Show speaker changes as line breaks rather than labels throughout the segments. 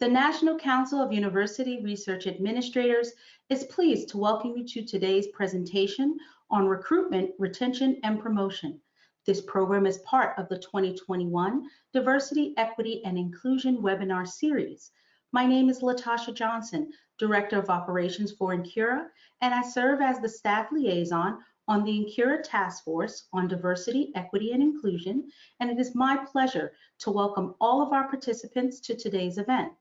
The National Council of University Research Administrators is pleased to welcome you to today's presentation on recruitment, retention, and promotion. This program is part of the 2021 Diversity, Equity, and Inclusion webinar series. My name is Latasha Johnson, Director of Operations for NCURA, and I serve as the staff liaison on the NCURA Task Force on Diversity, Equity, and Inclusion, and it is my pleasure to welcome all of our participants to today's event.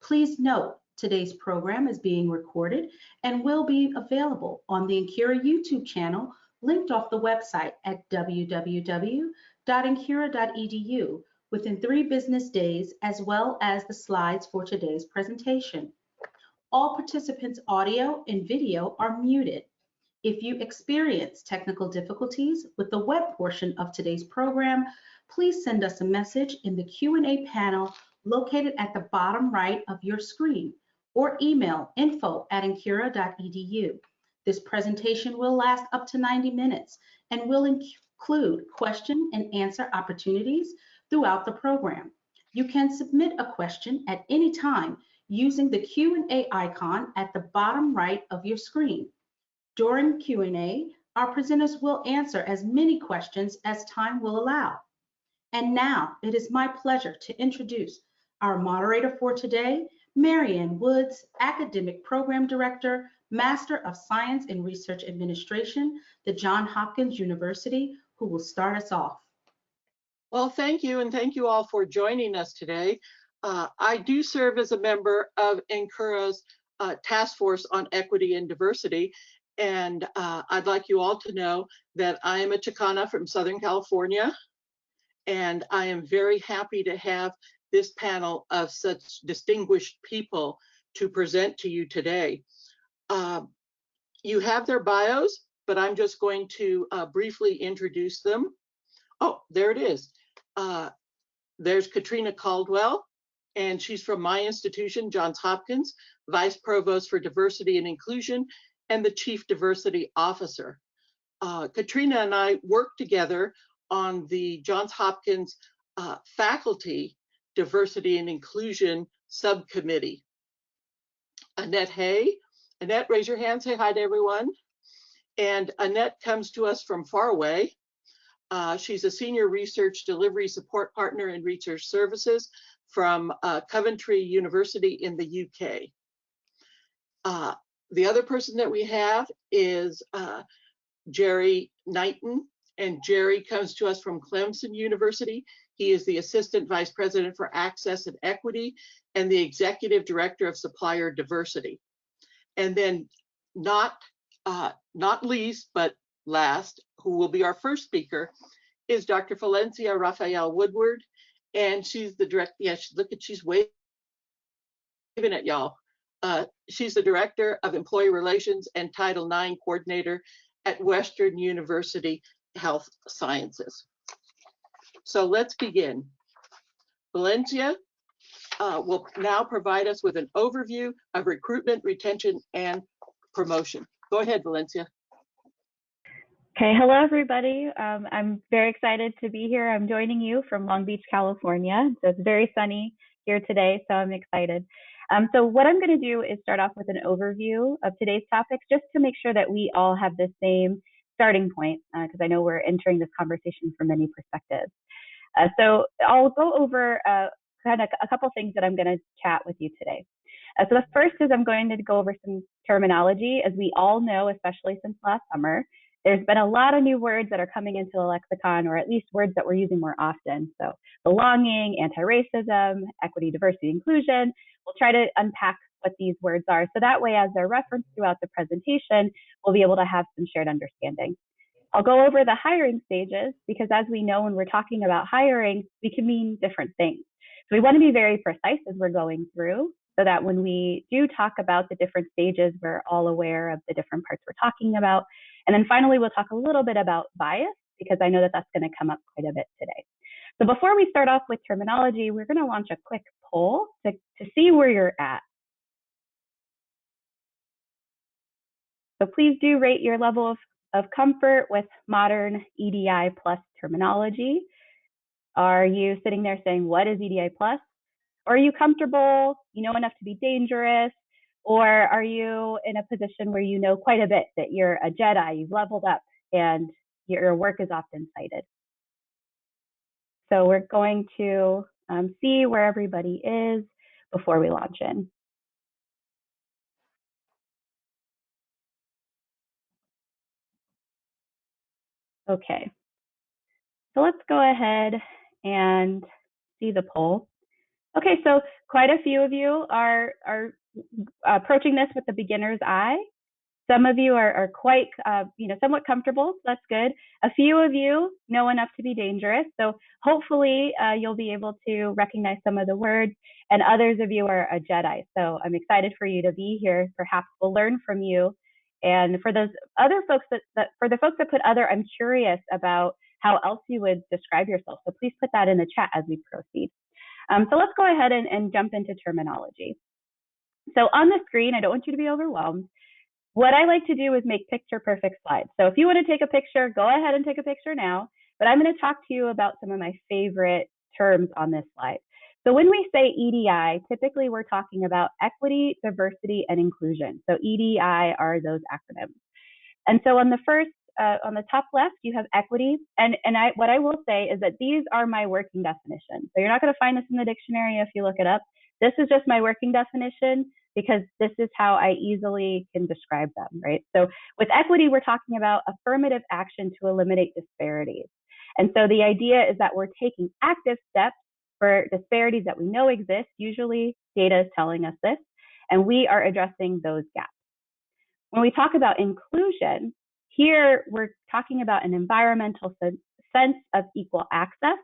Please note, today's program is being recorded and will be available on the NCURA YouTube channel linked off the website at www.ncura.edu within 3 business days, as well as the slides for today's presentation. All participants' audio and video are muted. If you experience technical difficulties with the web portion of today's program, please send us a message in the Q&A panel located at the bottom right of your screen, or email info@ncura.edu. This presentation will last up to 90 minutes and will include question and answer opportunities throughout the program. You can submit a question at any time using the Q&A icon at the bottom right of your screen. During Q&A, our presenters will answer as many questions as time will allow. And now it is my pleasure to introduce our moderator for today, Marianne Woods, Academic Program Director, Master of Science in Research Administration, the Johns Hopkins University, who will start us off.
Well, thank you, and thank you all for joining us today. I do serve as a member of NCURA's Task Force on Equity and Diversity, and I'd like you all to know that I am a Chicana from Southern California, and I am very happy to have this panel of such distinguished people to present to you today. You have their bios, but I'm just going to briefly introduce them. Oh, there it is. There's Katrina Caldwell, and she's from my institution, Johns Hopkins, Vice Provost for Diversity and Inclusion, and the Chief Diversity Officer. Katrina and I work together on the Johns Hopkins Faculty Diversity and Inclusion Subcommittee. Annette Hay. Annette, raise your hand, say hi to everyone. And Annette comes to us from far away. She's a Senior Research Delivery Support Partner in Research Services from Coventry University in the UK. The other person that we have is Jerry Knighton, and Jerry comes to us from Clemson University. He is the Assistant Vice President for Access and Equity and the Executive Director of Supplier Diversity. And then not least, but last, who will be our first speaker, is Dr. Valencia Rafael Woodward. And she's the director, yeah, she's waving at y'all. She's the Director of Employee Relations and Title IX Coordinator at Western University Health Sciences. So let's begin. Valencia will now provide us with an overview of recruitment, retention, and promotion. Go ahead, Valencia.
Okay, hello everybody. I'm very excited to be here. I'm joining you from Long Beach, California. So it's very sunny here today, so I'm excited. So what I'm going to do is start off with an overview of today's topics, just to make sure that we all have the same starting point, because I know we're entering this conversation from many perspectives. So I'll go over kind of a couple things that I'm going to chat with you today. So the first is I'm going to go over some terminology. As we all know, especially since last summer, there's been a lot of new words that are coming into the lexicon, or at least words that we're using more often. So belonging, anti-racism, equity, diversity, inclusion. We'll try to unpack what these words are. So that way, as they're referenced throughout the presentation, we'll be able to have some shared understanding. I'll go over the hiring stages, because as we know, when we're talking about hiring, we can mean different things. So we want to be very precise as we're going through, so that when we do talk about the different stages, we're all aware of the different parts we're talking about. And then finally, we'll talk a little bit about bias, because I know that that's going to come up quite a bit today. So before we start off with terminology, we're going to launch a quick poll to see where you're at. So please do rate your level of comfort with modern EDI plus terminology. Are you sitting there saying, what is EDI plus? Or are you comfortable, you know enough to be dangerous? Or are you in a position where you know quite a bit, that you're a Jedi, you've leveled up, and your work is often cited? So we're going to see where everybody is before we launch in. Okay, so let's go ahead and see the poll. Okay, so quite a few of you are approaching this with the beginner's eye. Some of you are quite, somewhat comfortable. So that's good. A few of you know enough to be dangerous. So hopefully you'll be able to recognize some of the words, and others of you are a Jedi. So I'm excited for you to be here. Perhaps we'll learn from you. And for those other folks for the folks that put other, I'm curious about how else you would describe yourself. So please put that in the chat as we proceed. So let's go ahead and jump into terminology. So on the screen, I don't want you to be overwhelmed. What I like to do is make picture perfect slides. So if you want to take a picture, go ahead and take a picture now. But I'm going to talk to you about some of my favorite terms on this slide. So when we say EDI, typically we're talking about equity, diversity, and inclusion. So EDI are those acronyms. And so on the first, on the top left, you have equity. And what I will say is that these are my working definitions. So you're not going to find this in the dictionary if you look it up. This is just my working definition, because this is how I easily can describe them, right? So with equity, we're talking about affirmative action to eliminate disparities. And so the idea is that we're taking active steps for disparities that we know exist. Usually data is telling us this, and we are addressing those gaps. When we talk about inclusion, here we're talking about an environmental sense of equal access,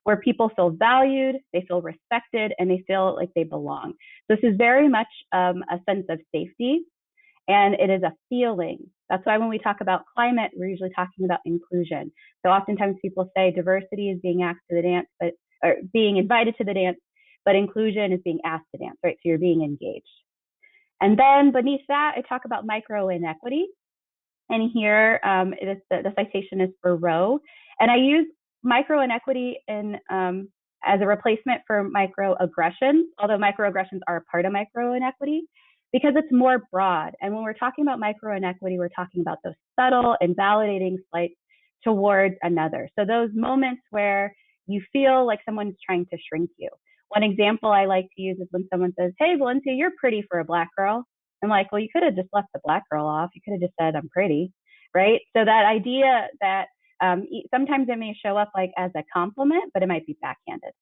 where people feel valued, they feel respected, and they feel like they belong. This is very much a sense of safety, and it is a feeling. That's why when we talk about climate, we're usually talking about inclusion. So oftentimes people say diversity is being asked to the dance, or being invited to the dance, but inclusion is being asked to dance, right? So you're being engaged. And then beneath that, I talk about micro inequity. And here, the citation is for Rowe. And I use micro inequity as a replacement for microaggressions, although microaggressions are a part of micro inequity, because it's more broad. And when we're talking about micro inequity, we're talking about those subtle and validating slights towards another. So those moments where you feel like someone's trying to shrink you. One example I like to use is when someone says, "Hey, Valencia, you're pretty for a Black girl." I'm like, well, you could have just left the Black girl off. You could have just said, "I'm pretty," right? So that idea that sometimes it may show up like as a compliment, but it might be backhanded.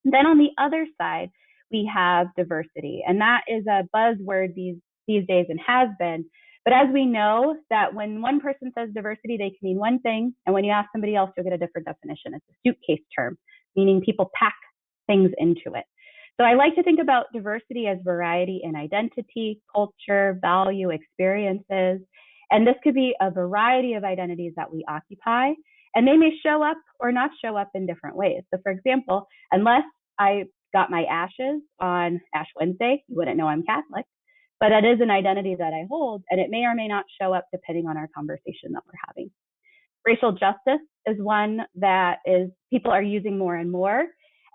Then on the other side, we have diversity, and that is a buzzword these days and has been. But as we know, that when one person says diversity, they can mean one thing, and when you ask somebody else, you'll get a different definition. It's a suitcase term, meaning people pack things into it. So I like to think about diversity as variety in identity, culture, value, experiences. And this could be a variety of identities that we occupy, and they may show up or not show up in different ways. So for example, unless I got my ashes on Ash Wednesday, you wouldn't know I'm Catholic, but it is an identity that I hold, and it may or may not show up depending on our conversation that we're having. Racial justice is one that people are using more and more.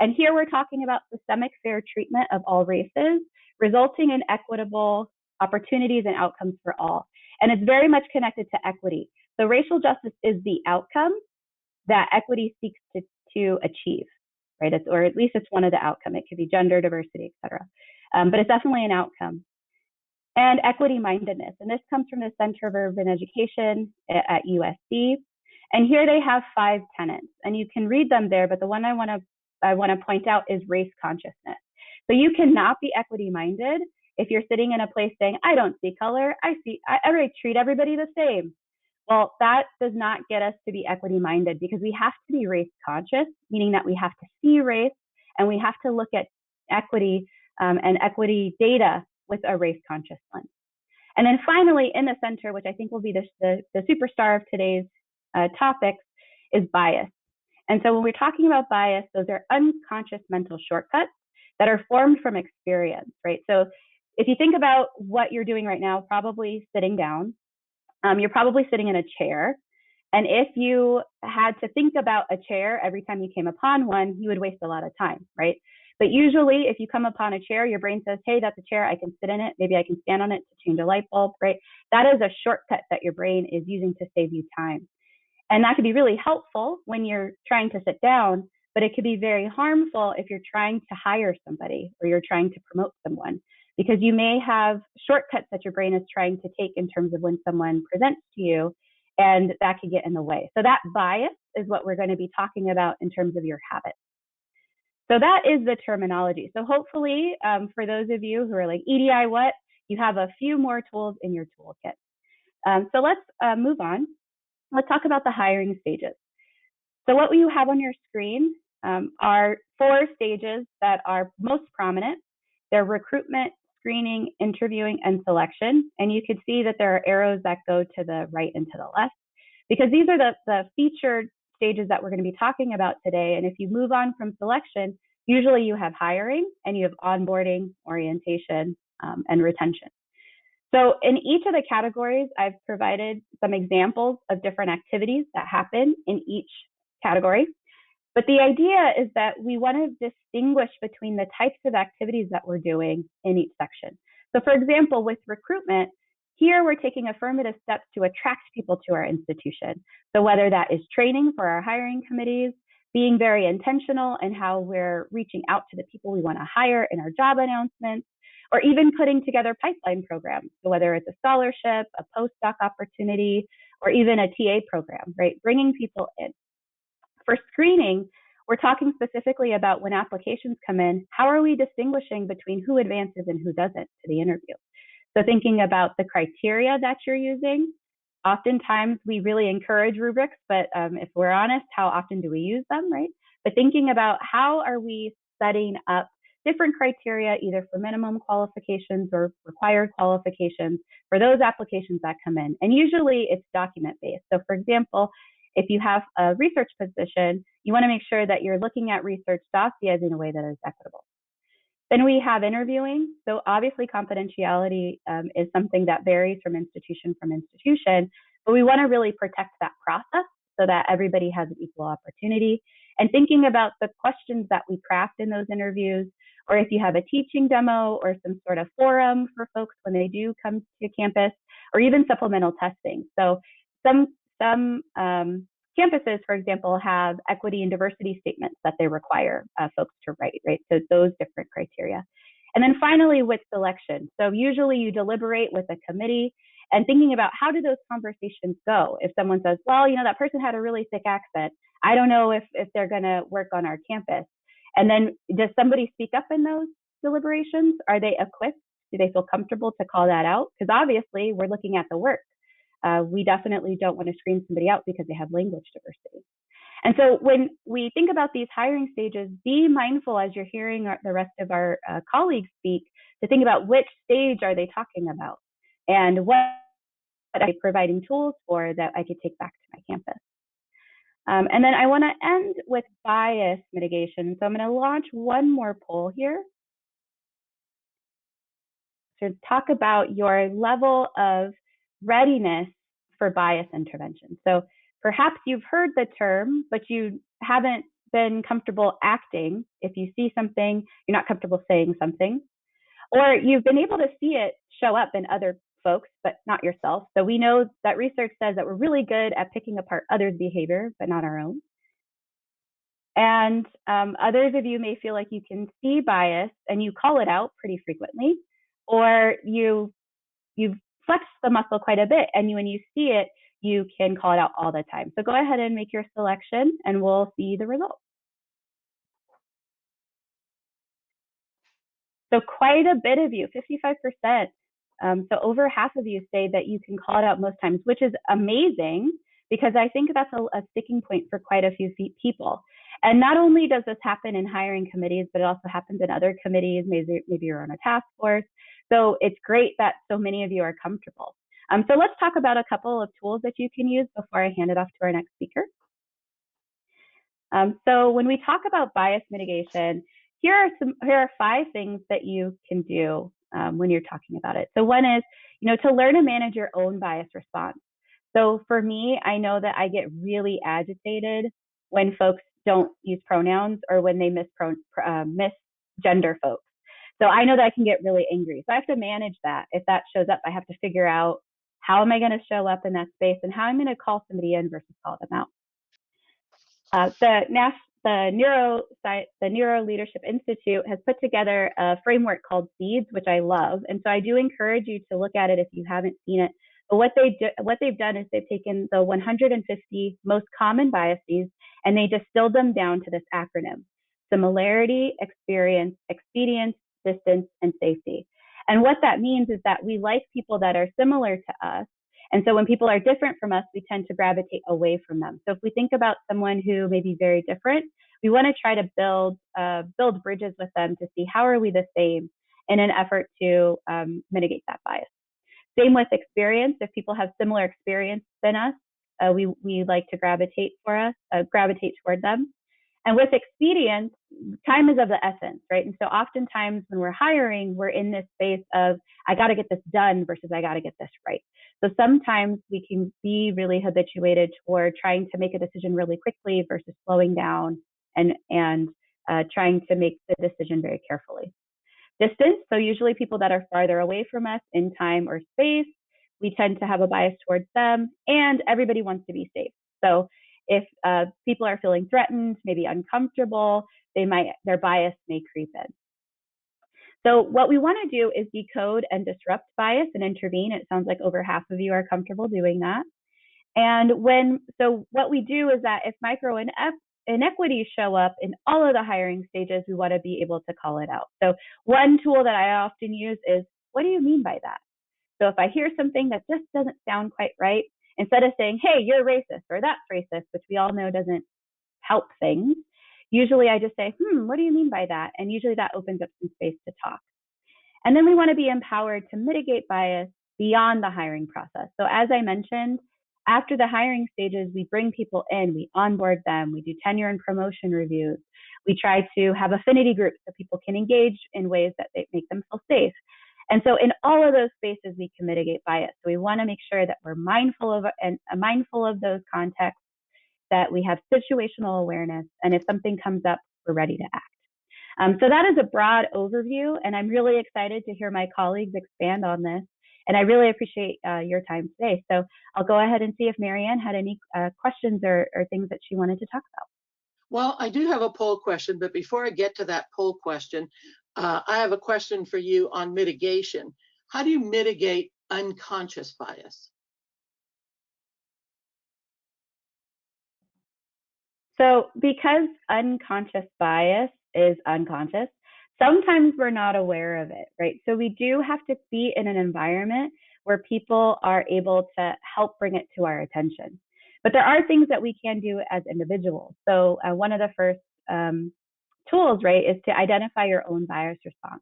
And here we're talking about systemic fair treatment of all races, resulting in equitable opportunities and outcomes for all. And it's very much connected to equity. So racial justice is the outcome that equity seeks to achieve, right? Or at least it's one of the outcomes. It could be gender, diversity, et cetera. But it's definitely an outcome. And equity mindedness. And this comes from the Center of Urban Education at USC. And here they have 5 tenets. And you can read them there, but the one I want to point out is race consciousness. So you cannot be equity minded if you're sitting in a place saying, "I don't see color, I treat everybody the same." Well, that does not get us to be equity minded, because we have to be race conscious, meaning that we have to see race and we have to look at equity and equity data with a race conscious lens. And then finally, in the center, which I think will be the superstar of today's topics, is bias. And so when we're talking about bias, those are unconscious mental shortcuts that are formed from experience, right? So if you think about what you're doing right now, probably sitting down, you're probably sitting in a chair. And if you had to think about a chair every time you came upon one, you would waste a lot of time, right? But usually if you come upon a chair, your brain says, hey, that's a chair, I can sit in it, maybe I can stand on it to change a light bulb, right? That is a shortcut that your brain is using to save you time. And that could be really helpful when you're trying to sit down, but it could be very harmful if you're trying to hire somebody or you're trying to promote someone, because you may have shortcuts that your brain is trying to take in terms of when someone presents to you, and that could get in the way. So that bias is what we're going to be talking about in terms of your habits. So that is the terminology. So hopefully for those of you who are like, EDI what? You have a few more tools in your toolkit. So let's move on. Let's talk about the hiring stages. So what you have on your screen are 4 stages that are most prominent. They're recruitment, screening, interviewing, and selection. And you can see that there are arrows that go to the right and to the left, because these are the featured stages that we're going to be talking about today. And if you move on from selection, usually you have hiring and you have onboarding, orientation, and retention. So in each of the categories, I've provided some examples of different activities that happen in each category. But the idea is that we want to distinguish between the types of activities that we're doing in each section. So for example, with recruitment, here we're taking affirmative steps to attract people to our institution. So whether that is training for our hiring committees, being very intentional in how we're reaching out to the people we want to hire in our job announcements, or even putting together pipeline programs. So whether it's a scholarship, a postdoc opportunity, or even a TA program, right? Bringing people in. For screening, we're talking specifically about when applications come in, how are we distinguishing between who advances and who doesn't to the interview? So thinking about the criteria that you're using. Oftentimes we really encourage rubrics, but if we're honest, how often do we use them, right? But thinking about how are we setting up different criteria, either for minimum qualifications or required qualifications for those applications that come in. And usually it's document-based. So for example, if you have a research position, you want to make sure that you're looking at research dossiers in a way that is equitable. Then we have interviewing. So obviously confidentiality is something that varies from institution, but we want to really protect that process so that everybody has an equal opportunity. And thinking about the questions that we craft in those interviews, or if you have a teaching demo or some sort of forum for folks when they do come to campus, or even supplemental testing. So some campuses, for example, have equity and diversity statements that they require folks to write, right? So those different criteria. And then finally with selection. So usually you deliberate with a committee and thinking about how do those conversations go? If someone says, well, you know, that person had a really thick accent, I don't know if they're gonna work on our campus. And then does somebody speak up in those deliberations? Are they equipped? Do they feel comfortable to call that out? Because obviously we're looking at the work. We definitely don't want to screen somebody out because they have language diversity. And so when we think about these hiring stages, be mindful as you're hearing the rest of our colleagues speak to think about which stage are they talking about and what are they providing tools for that I could take back to my campus. And then I want to end with bias mitigation. So I'm going to launch one more poll here to talk about your level of readiness for bias intervention. So perhaps you've heard the term, but you haven't been comfortable acting. If you see something, you're not comfortable saying something, or you've been able to see it show up in other folks, but not yourself. So we know that research says that we're really good at picking apart others' behavior, but not our own. And others of you may feel like you can see bias and you call it out pretty frequently, or you've flexed the muscle quite a bit, and when you see it, you can call it out all the time. So go ahead and make your selection and we'll see the results. So quite a bit of you, 55%. So over half of you say that you can call it out most times, which is amazing because I think that's a sticking point for quite a few people. And not only does this happen in hiring committees, but it also happens in other committees. Maybe you're on a task force. So it's great that so many of you are comfortable. So let's talk about a couple of tools that you can use before I hand it off to our next speaker. So when we talk about bias mitigation, here are 5 things that you can do when you're talking about it. So one is, to learn to manage your own bias response. So for me, I know that I get really agitated when folks don't use pronouns or when they gender folks. So I know that I can get really angry. So I have to manage that. If that shows up, I have to figure out how am I going to show up in that space and how I'm going to call somebody in versus call them out. The Neuro Leadership Institute has put together a framework called SEEDS, which I love. And so I do encourage you to look at it if you haven't seen it. But what they've done is they've taken the 150 most common biases and they distilled them down to this acronym: similarity, experience, expedience, distance, and safety. And what that means is that we like people that are similar to us. And so when people are different from us, we tend to gravitate away from them. So if we think about someone who may be very different, we want to try to build bridges with them to see how are we the same in an effort to mitigate that bias. Same with experience. If people have similar experience than us, we like to gravitate toward them. And with expedience, time is of the essence, right? And so oftentimes when we're hiring, we're in this space of, I got to get this done versus I got to get this right. So sometimes we can be really habituated toward trying to make a decision really quickly versus slowing down and trying to make the decision very carefully. Distance, so usually people that are farther away from us in time or space, we tend to have a bias towards them, and everybody wants to be safe. So if people are feeling threatened, maybe uncomfortable, their bias may creep in. So what we want to do is decode and disrupt bias and intervene. It sounds like over half of you are comfortable doing that. And so what we do is that if micro inequities show up in all of the hiring stages, we want to be able to call it out. So one tool that I often use is, what do you mean by that? So if I hear something that just doesn't sound quite right, instead of saying, hey, you're racist or that's racist, which we all know doesn't help things, usually I just say, what do you mean by that? And usually that opens up some space to talk. And then we want to be empowered to mitigate bias beyond the hiring process. So as I mentioned, after the hiring stages, we bring people in, we onboard them, we do tenure and promotion reviews. We try to have affinity groups so people can engage in ways that they make them feel safe. And so in all of those spaces, we can mitigate bias. So we want to make sure that we're mindful of those contexts, that we have situational awareness, and if something comes up, we're ready to act. So that is a broad overview, and I'm really excited to hear my colleagues expand on this. And I really appreciate your time today. So I'll go ahead and see if Marianne had any questions or things that she wanted to talk about.
Well, I do have a poll question, but before I get to that poll question, I have a question for you on mitigation. How do you mitigate unconscious bias?
So because unconscious bias is unconscious, sometimes we're not aware of it, right? So we do have to be in an environment where people are able to help bring it to our attention. But there are things that we can do as individuals. So one of the first tools, right, is to identify your own bias response.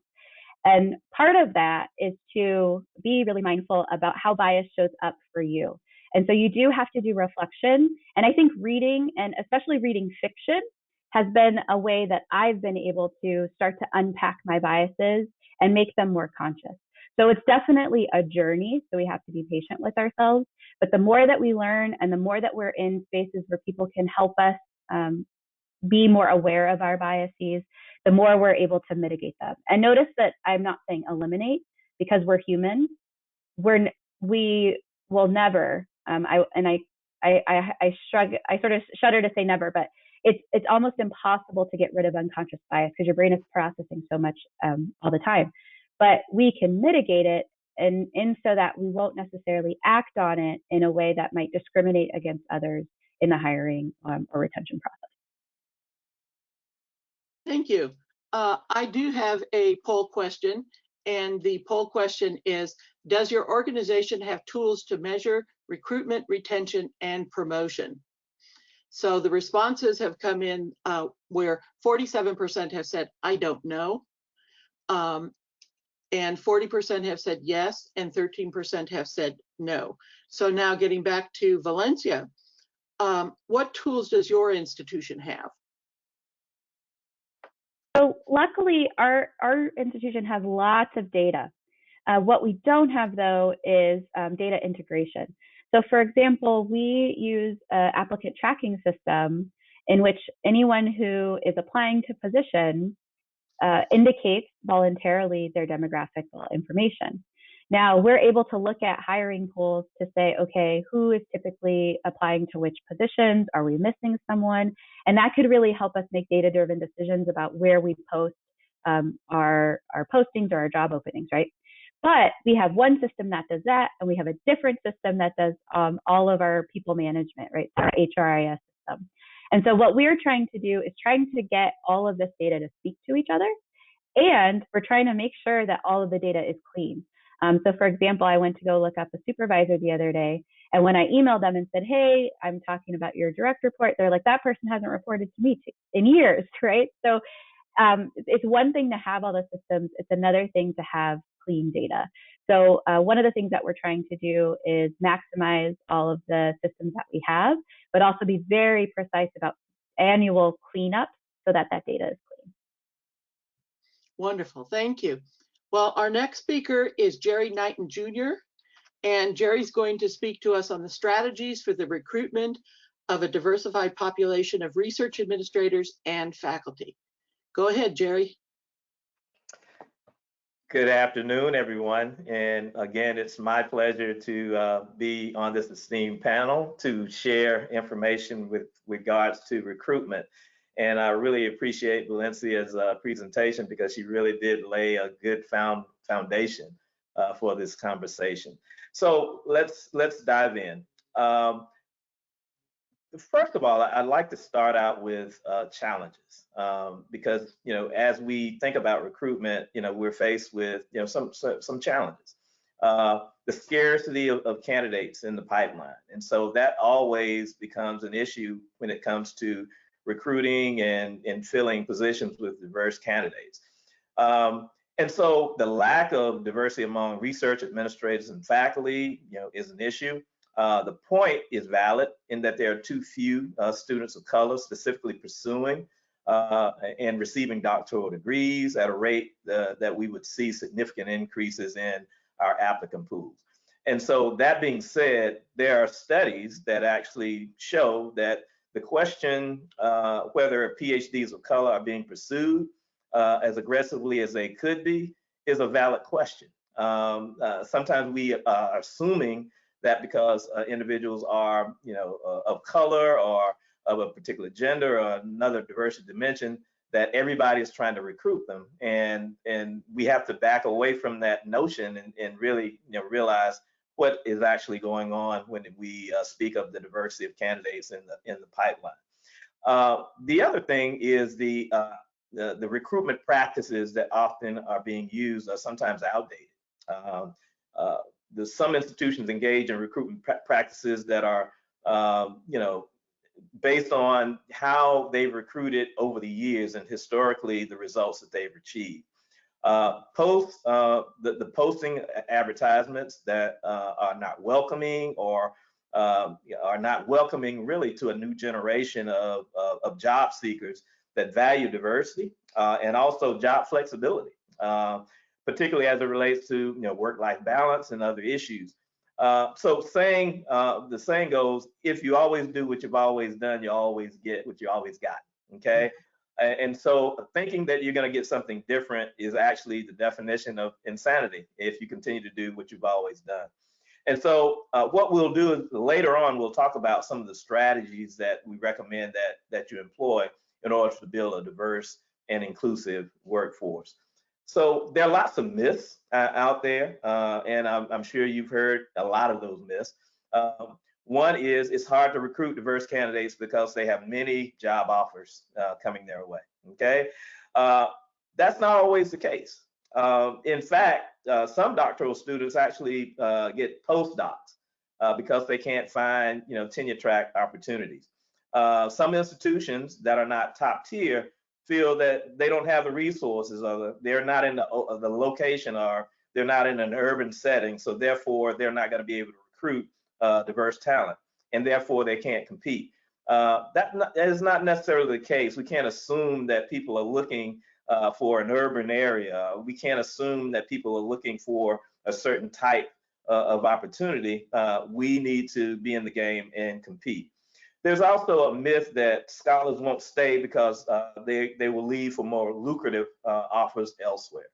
And part of that is to be really mindful about how bias shows up for you. And so you do have to do reflection. And I think reading, and especially reading fiction, has been a way that I've been able to start to unpack my biases and make them more conscious. So it's definitely a journey. So we have to be patient with ourselves. But the more that we learn and the more that we're in spaces where people can help us be more aware of our biases, the more we're able to mitigate them. And notice that I'm not saying eliminate, because we're human. We will never. I sort of shudder to say never, but it's almost impossible to get rid of unconscious bias because your brain is processing so much all the time. But we can mitigate it, and so that we won't necessarily act on it in a way that might discriminate against others in the hiring or retention process.
Thank you. I do have a poll question, and the poll question is, does your organization have tools to measure recruitment, retention, and promotion? So the responses have come in where 47% have said, I don't know, and 40% have said yes, and 13% have said no. So now getting back to Valencia, what tools does your institution have?
So luckily, our institution has lots of data. What we don't have, though, is data integration. So for example, we use an applicant tracking system in which anyone who is applying to position indicates voluntarily their demographic information. Now, we're able to look at hiring pools to say, okay, who is typically applying to which positions? Are we missing someone? And that could really help us make data-driven decisions about where we post our postings or our job openings, right? But we have one system that does that, and we have a different system that does all of our people management, right? So our HRIS system. And so what we're trying to do is trying to get all of this data to speak to each other, and we're trying to make sure that all of the data is clean. So for example, I went to go look up a supervisor the other day, and when I emailed them and said, hey, I'm talking about your direct report, they're like, that person hasn't reported to me in years, right? So it's one thing to have all the systems, it's another thing to have clean data. So one of the things that we're trying to do is maximize all of the systems that we have, but also be very precise about annual cleanup so that that data is clean.
Wonderful, thank you. Well, our next speaker is Jerry Knighton Jr., and Jerry's going to speak to us on the strategies for the recruitment of a diversified population of research administrators and faculty. Go ahead, Jerry.
Good afternoon, everyone. And again, it's my pleasure to be on this esteemed panel to share information with regards to recruitment. And I really appreciate Valencia's presentation because she really did lay a good foundation for this conversation. So let's dive in. First of all, I'd like to start out with challenges because, you know, as we think about recruitment, you know, we're faced with, you know, some challenges. The scarcity of candidates in the pipeline. And so that always becomes an issue when it comes to recruiting and filling positions with diverse candidates. And so the lack of diversity among research administrators and faculty, you know, is an issue. The point is valid in that there are too few students of color specifically pursuing and receiving doctoral degrees at a rate that we would see significant increases in our applicant pools. And so that being said, there are studies that actually show that the question whether PhDs of color are being pursued as aggressively as they could be is a valid question. Sometimes we are assuming that because individuals are, you know, of color or of a particular gender or another diversity dimension, that everybody is trying to recruit them, and we have to back away from that notion and really, you know, realize what is actually going on when we speak of the diversity of candidates in the pipeline. The other thing is the recruitment practices that often are being used are sometimes outdated. Some institutions engage in recruitment practices that are, you know, based on how they've recruited over the years and historically the results that they've achieved. The posting advertisements that are not welcoming or are not welcoming really to a new generation of job seekers that value diversity and also job flexibility, particularly as it relates to, you know, work-life balance and other issues. So the saying goes, if you always do what you've always done, you always get what you always got, okay? And so thinking that you're gonna get something different is actually the definition of insanity if you continue to do what you've always done. And so what we'll do is later on, we'll talk about some of the strategies that we recommend that you employ in order to build a diverse and inclusive workforce. So there are lots of myths out there, and I'm sure you've heard a lot of those myths. One is it's hard to recruit diverse candidates because they have many job offers coming their way, okay? That's not always the case. In fact, some doctoral students actually get postdocs because they can't find, you know, tenure track opportunities. Some institutions that are not top tier feel that they don't have the resources, or they're not in the location, or they're not in an urban setting, so therefore they're not going to be able to recruit diverse talent, and therefore they can't compete. That is not necessarily the case. We can't assume that people are looking for an urban area. We can't assume that people are looking for a certain type of opportunity. We need to be in the game and compete. There's also a myth that scholars won't stay because they will leave for more lucrative offers elsewhere.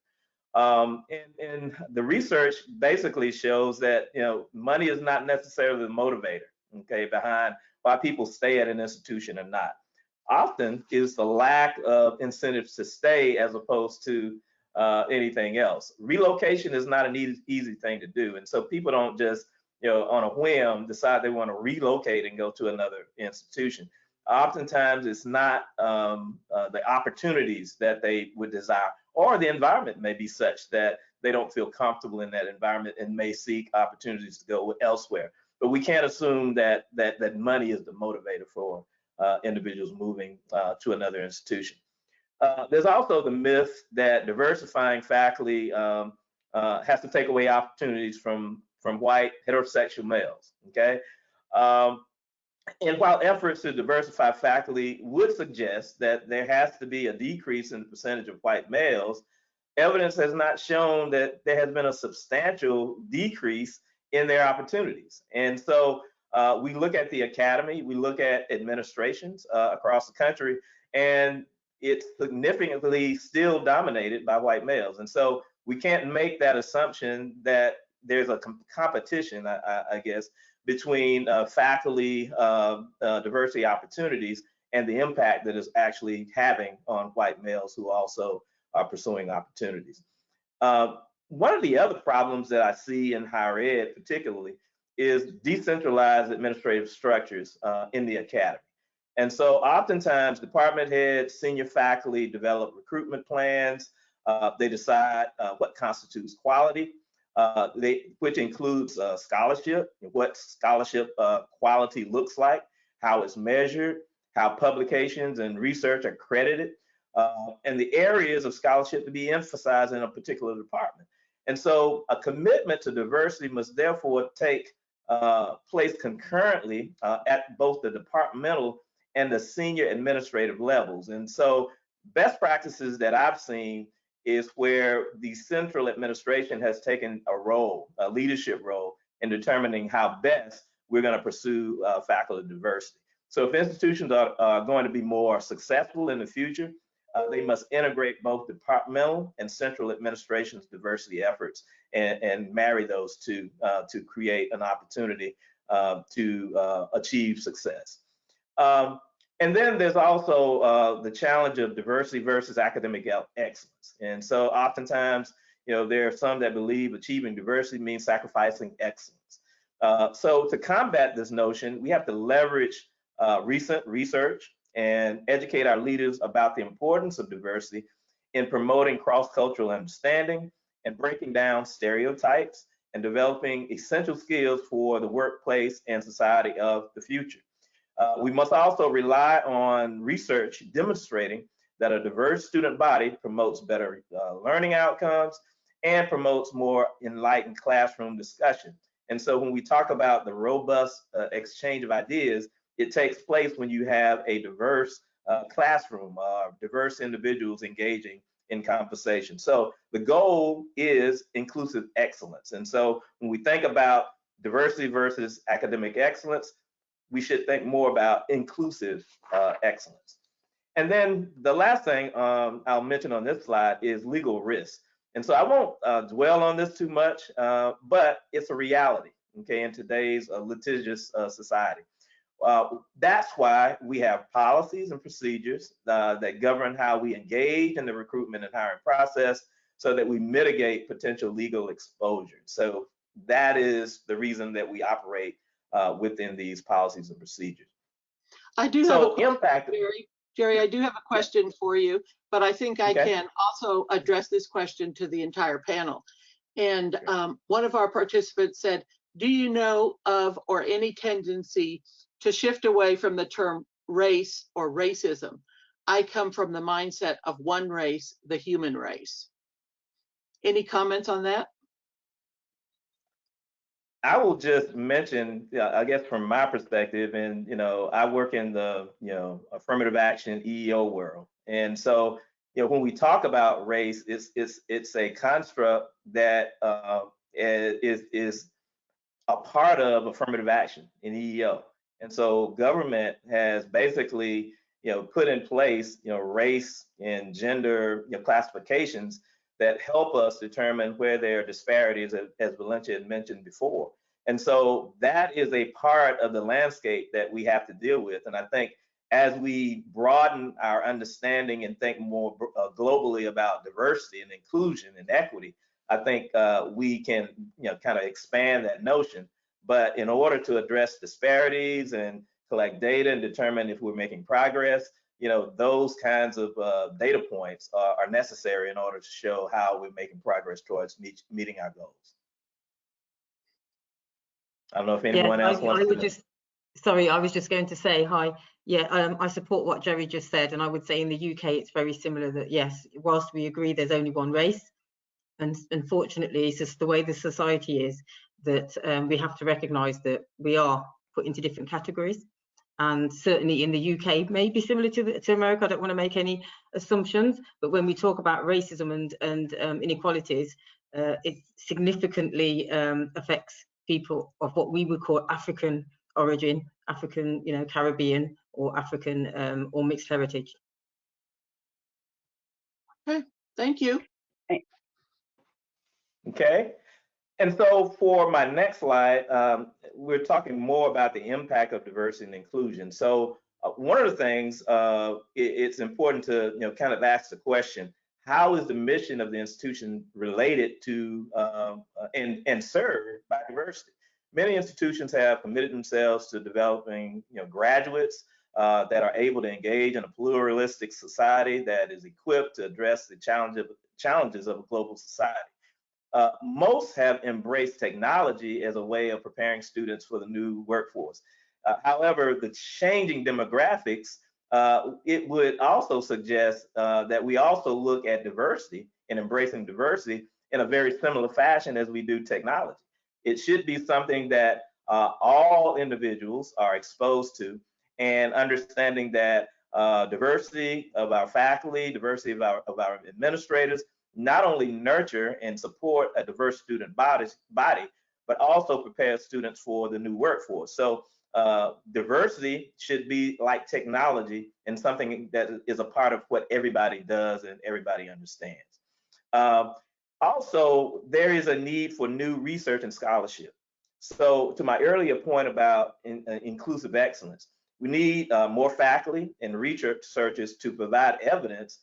And the research basically shows that money is not necessarily the motivator, okay, behind why people stay at an institution or not. Often is the lack of incentives to stay as opposed to anything else. Relocation is not an easy thing to do, and so people don't just on a whim decide they want to relocate and go to another institution. Oftentimes it's not the opportunities that they would desire, or the environment may be such that they don't feel comfortable in that environment and may seek opportunities to go elsewhere. But we can't assume that money is the motivator for individuals moving to another institution. There's also the myth that diversifying faculty has to take away opportunities from white heterosexual males, okay? And while efforts to diversify faculty would suggest that there has to be a decrease in the percentage of white males, evidence has not shown that there has been a substantial decrease in their opportunities. And so we look at the academy, we look at administrations across the country, and it's significantly still dominated by white males. And so we can't make that assumption that there's a competition, I guess, between faculty diversity opportunities and the impact that is actually having on white males who also are pursuing opportunities. One of the other problems that I see in higher ed particularly is decentralized administrative structures in the academy. And so oftentimes department heads, senior faculty develop recruitment plans. They decide what constitutes quality, which includes scholarship, what scholarship quality looks like, how it's measured, how publications and research are credited, and the areas of scholarship to be emphasized in a particular department. And so a commitment to diversity must therefore take place concurrently at both the departmental and the senior administrative levels. And so best practices that I've seen is where the central administration has taken a leadership role in determining how best we're going to pursue faculty diversity. So if institutions are going to be more successful in the future, they must integrate both departmental and central administration's diversity efforts and marry those two to create an opportunity to achieve success. And then there's also the challenge of diversity versus academic excellence. And so oftentimes, there are some that believe achieving diversity means sacrificing excellence. So to combat this notion, we have to leverage recent research and educate our leaders about the importance of diversity in promoting cross-cultural understanding and breaking down stereotypes and developing essential skills for the workplace and society of the future. We must also rely on research demonstrating that a diverse student body promotes better learning outcomes and promotes more enlightened classroom discussion. And so when we talk about the robust exchange of ideas, it takes place when you have a diverse classroom, diverse individuals engaging in conversation. So the goal is inclusive excellence. And so when we think about diversity versus academic excellence, we should think more about inclusive excellence. And then the last thing I'll mention on this slide is legal risk. And so I won't dwell on this too much, but it's a reality, okay, in today's litigious society. That's why we have policies and procedures that govern how we engage in the recruitment and hiring process so that we mitigate potential legal exposure. So that is the reason that we operate within these policies and procedures.
I do have a impact. Jerry, I do have a question for you, but I think I can also address this question to the entire panel. And one of our participants said, do you know of or any tendency to shift away from the term race or racism? I come from the mindset of one race, the human race. Any comments on that?
I will just mention, I guess from my perspective, and I work in the affirmative action EEO world, and so when we talk about race, it's a construct that is a part of affirmative action in EEO. And so government has basically, put in place, race and gender classifications that help us determine where there are disparities, as Valencia had mentioned before. And so that is a part of the landscape that we have to deal with. And I think as we broaden our understanding and think more globally about diversity and inclusion and equity, I think we can, kind of expand that notion. But in order to address disparities and collect data and determine if we're making progress, those kinds of data points are necessary in order to show how we're making progress towards meeting our goals. I don't know if anyone else wants to.
Sorry, I was just going to say hi. Yeah, I support what Jerry just said, and I would say in the UK it's very similar. That yes, whilst we agree there's only one race, and unfortunately it's just the way the society is, that we have to recognise that we are put into different categories. And certainly in the UK, maybe similar to America, I don't want to make any assumptions, but when we talk about racism and inequalities, it significantly affects people of what we would call African origin, African, Caribbean, or African or mixed heritage.
Okay, thank you.
Okay. And so for my next slide, we're talking more about the impact of diversity and inclusion. So one of the things, it's important to kind of ask the question, how is the mission of the institution related to and served by diversity? Many institutions have committed themselves to developing graduates that are able to engage in a pluralistic society that is equipped to address the challenges of a global society. Most have embraced technology as a way of preparing students for the new workforce. However, the changing demographics, it would also suggest that we also look at diversity and embracing diversity in a very similar fashion as we do technology. It should be something that all individuals are exposed to, and understanding that diversity of our faculty, diversity of our administrators, not only nurture and support a diverse student body, but also prepare students for the new workforce. So diversity should be like technology and something that is a part of what everybody does and everybody understands. Also, there is a need for new research and scholarship. So to my earlier point about inclusive excellence, we need more faculty and researchers to provide evidence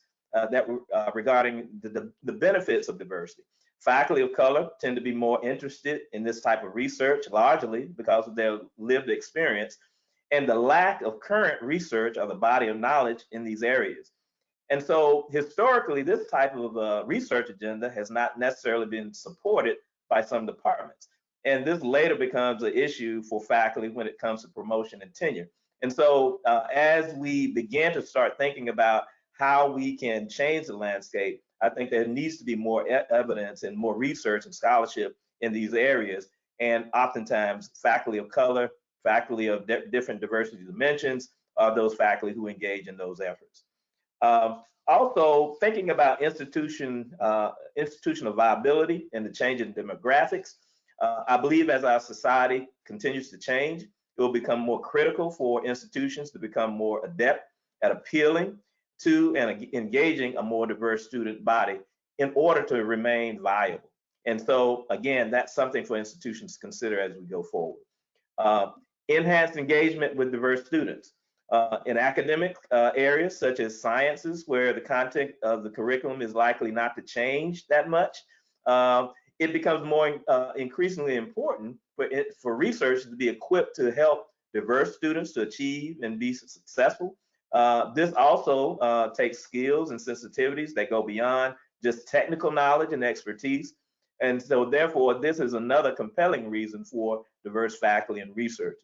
regarding the benefits of diversity. Faculty of color tend to be more interested in this type of research, largely because of their lived experience and the lack of current research or the body of knowledge in these areas. And so historically, this type of research agenda has not necessarily been supported by some departments. And this later becomes an issue for faculty when it comes to promotion and tenure. And so as we begin to start thinking about how we can change the landscape, I think there needs to be more evidence and more research and scholarship in these areas. And oftentimes faculty of color, faculty of different diversity dimensions are those faculty who engage in those efforts. Also, thinking about institutional viability and the change in demographics, I believe as our society continues to change, it will become more critical for institutions to become more adept at appealing to and engaging a more diverse student body in order to remain viable. And so, again, that's something for institutions to consider as we go forward. Enhanced engagement with diverse students. In academic areas such as sciences, where the content of the curriculum is likely not to change that much, it becomes more increasingly important for researchers to be equipped to help diverse students to achieve and be successful. This also takes skills and sensitivities that go beyond just technical knowledge and expertise. And so therefore, this is another compelling reason for diverse faculty and researchers.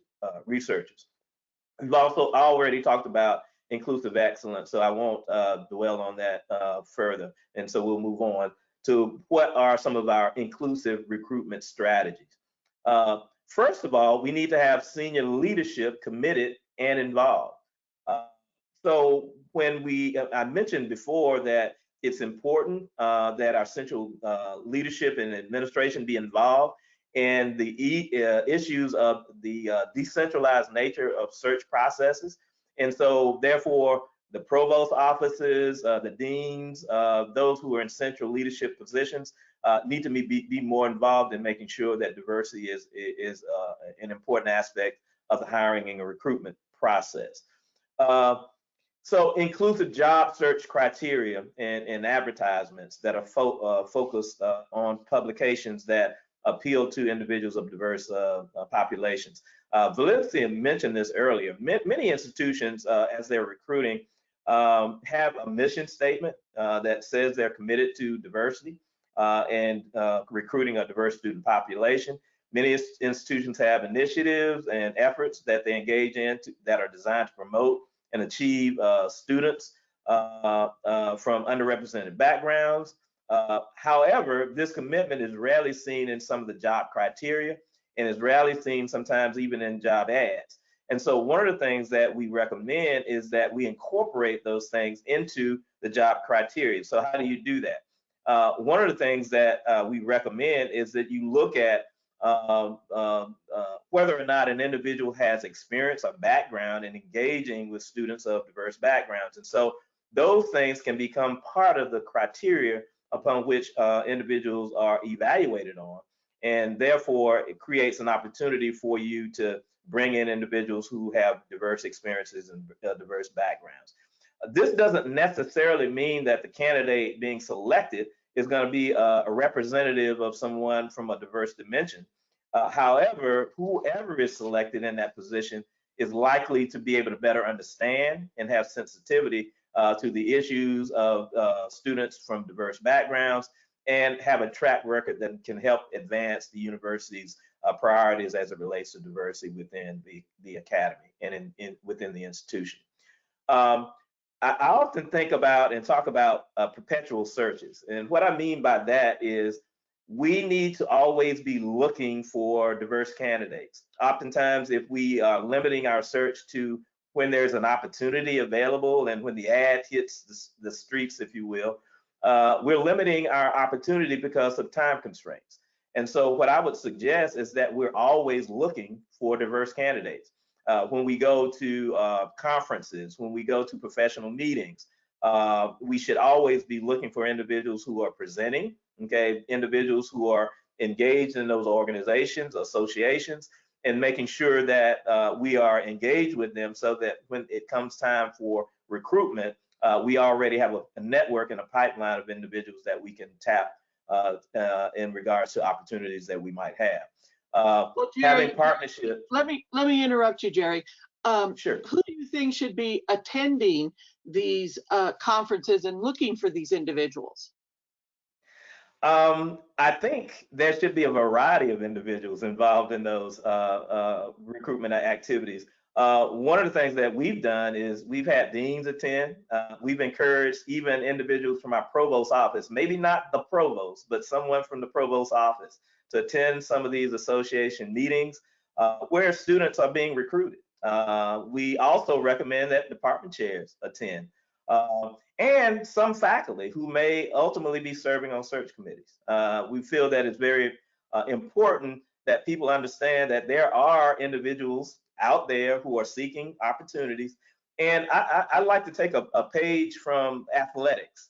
We've also already talked about inclusive excellence, so I won't dwell on that further. And so we'll move on to what are some of our inclusive recruitment strategies. First of all, we need to have senior leadership committed and involved. So when I mentioned before that it's important that our central leadership and administration be involved. in the issues of the decentralized nature of search processes. And so therefore, the provost offices, the deans, those who are in central leadership positions need to be more involved in making sure that diversity is an important aspect of the hiring and recruitment process. So inclusive job search criteria and advertisements that are focused on publications that appeal to individuals of diverse populations. Valencia mentioned this earlier. Many institutions, as they're recruiting, have a mission statement that says they're committed to diversity and recruiting a diverse student population. Many institutions have initiatives and efforts that they engage in that are designed to promote and achieve students from underrepresented backgrounds. However, this commitment is rarely seen in some of the job criteria and is rarely seen sometimes even in job ads. And so one of the things that we recommend is that we incorporate those things into the job criteria. So how do you do that? One of the things that we recommend is that you look at whether or not an individual has experience or background in engaging with students of diverse backgrounds. And so those things can become part of the criteria upon which individuals are evaluated on. And therefore, it creates an opportunity for you to bring in individuals who have diverse experiences and diverse backgrounds. This doesn't necessarily mean that the candidate being selected is going to be a representative of someone from a diverse dimension. However, whoever is selected in that position is likely to be able to better understand and have sensitivity to the issues of students from diverse backgrounds and have a track record that can help advance the university's priorities as it relates to diversity within the academy and within the institution. I often think about and talk about perpetual searches. And what I mean by that is we need to always be looking for diverse candidates. Oftentimes, if we are limiting our search to when there's an opportunity available and when the ad hits the streets, if you will, we're limiting our opportunity because of time constraints. And so what I would suggest is that we're always looking for diverse candidates. When we go to conferences, when we go to professional meetings, we should always be looking for individuals who are presenting, okay, individuals who are engaged in those organizations, associations, and making sure that we are engaged with them so that when it comes time for recruitment, we already have a network and a pipeline of individuals that we can tap in regards to opportunities that we might have.
Well, Jerry,
having partnership.
Let me interrupt you, Jerry.
Sure.
Who do you think should be attending these conferences and looking for these individuals?
I think there should be a variety of individuals involved in those recruitment activities. One of the things that we've done is we've had deans attend. We've encouraged even individuals from our provost office, maybe not the provost, but someone from the provost office to attend some of these association meetings where students are being recruited. We also recommend that department chairs attend. And some faculty who may ultimately be serving on search committees. We feel that it's very important that people understand that there are individuals out there who are seeking opportunities. And I like to take a page from athletics.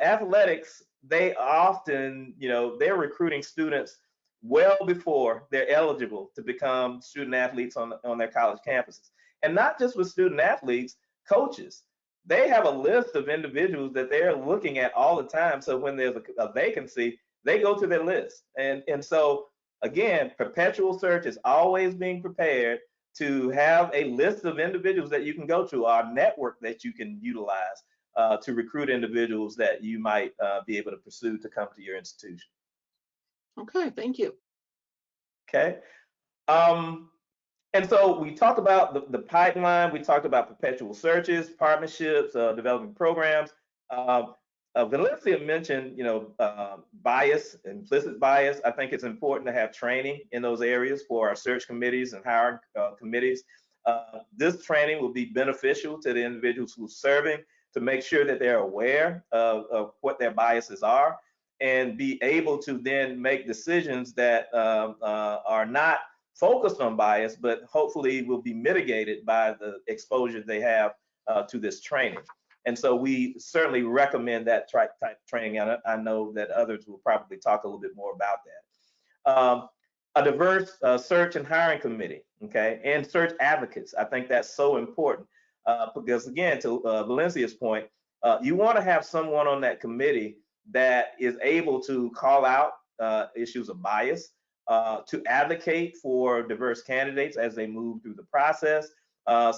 Athletics, they often, they're recruiting students well before they're eligible to become student athletes on their college campuses. And not just with student athletes, coaches. They have a list of individuals that they're looking at all the time. So when there's a vacancy, they go to their list. And so, again, perpetual search is always being prepared to have a list of individuals that you can go to, our network that you can utilize to recruit individuals that you might be able to pursue to come to your institution.
Okay, thank you.
Okay. And so we talked about the pipeline, we talked about perpetual searches, partnerships, developing programs. Valencia mentioned, bias, implicit bias. I think it's important to have training in those areas for our search committees and hiring committees. This training will be beneficial to the individuals who are serving to make sure that they're aware of what their biases are. and be able to then make decisions that are not focused on bias, but hopefully will be mitigated by the exposure they have to this training. And so we certainly recommend that type of training. And I know that others will probably talk a little bit more about that. A diverse search and hiring committee, okay, and search advocates. I think that's so important because, again, to Valencia's point, you want to have someone on that committee that is able to call out issues of bias, to advocate for diverse candidates as they move through the process,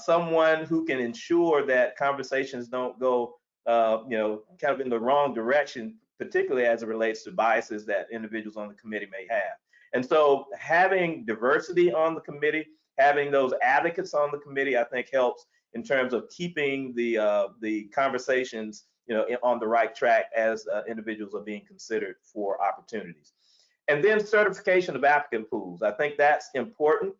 someone who can ensure that conversations don't go, kind of in the wrong direction, particularly as it relates to biases that individuals on the committee may have. And so having diversity on the committee, having those advocates on the committee, I think helps in terms of keeping the conversations, on the right track as individuals are being considered for opportunities. And then certification of applicant pools. I think that's important